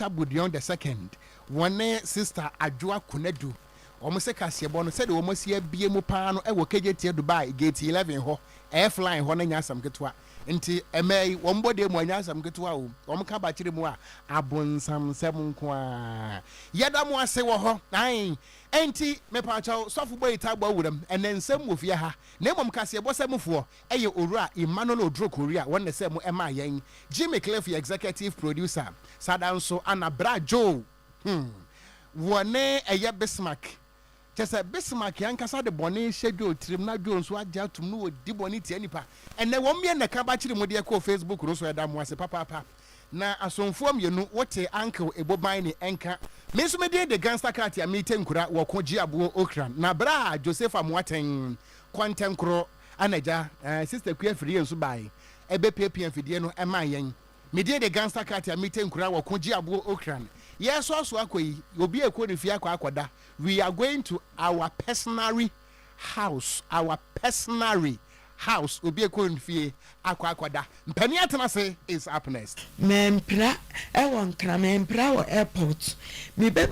Budion the second one sister Adwa Kunadu omo se kasebo no se de omo se abie mu pa no KJT Dubai gate 11 ho airfline ho na nyasam ketwa nti emei wombode mu anyasam ketwa o omo ka ba kire mu a abonsam sem nko a yeda mu ase wo ho ai enti me pa chaw sofu boy tagba wuram enensem ofie ha na mom kasebo semfo owura Emmanuel Odro Korea wonne se mu ema yen Jimmy Cliff executive producer sadanso anabra Joe wone Bismarck chese Bismarck yankasa de bone schedule trim na do nso agya tum no di bone tie nipa enne wom ye na ka ba kire mu de ko Facebook ro so eda mu ase papa na asomfo mienu wote uncle eboban ni enka me so me de gangster card ya mete nkura wo ko gi abo okran na bra Joseph Amwaten kwantenkro anaja sister ku afiri enso bai ebe PPM fidie no ema yen me de gangster card ya mete nkura wo ko gi abo okran yes also akoyi obi ekwo ni fi akoda we are going to our personal house obi ekwo ni fi akoda mpani atena say is up next mempra e won kra mempra wo airport me be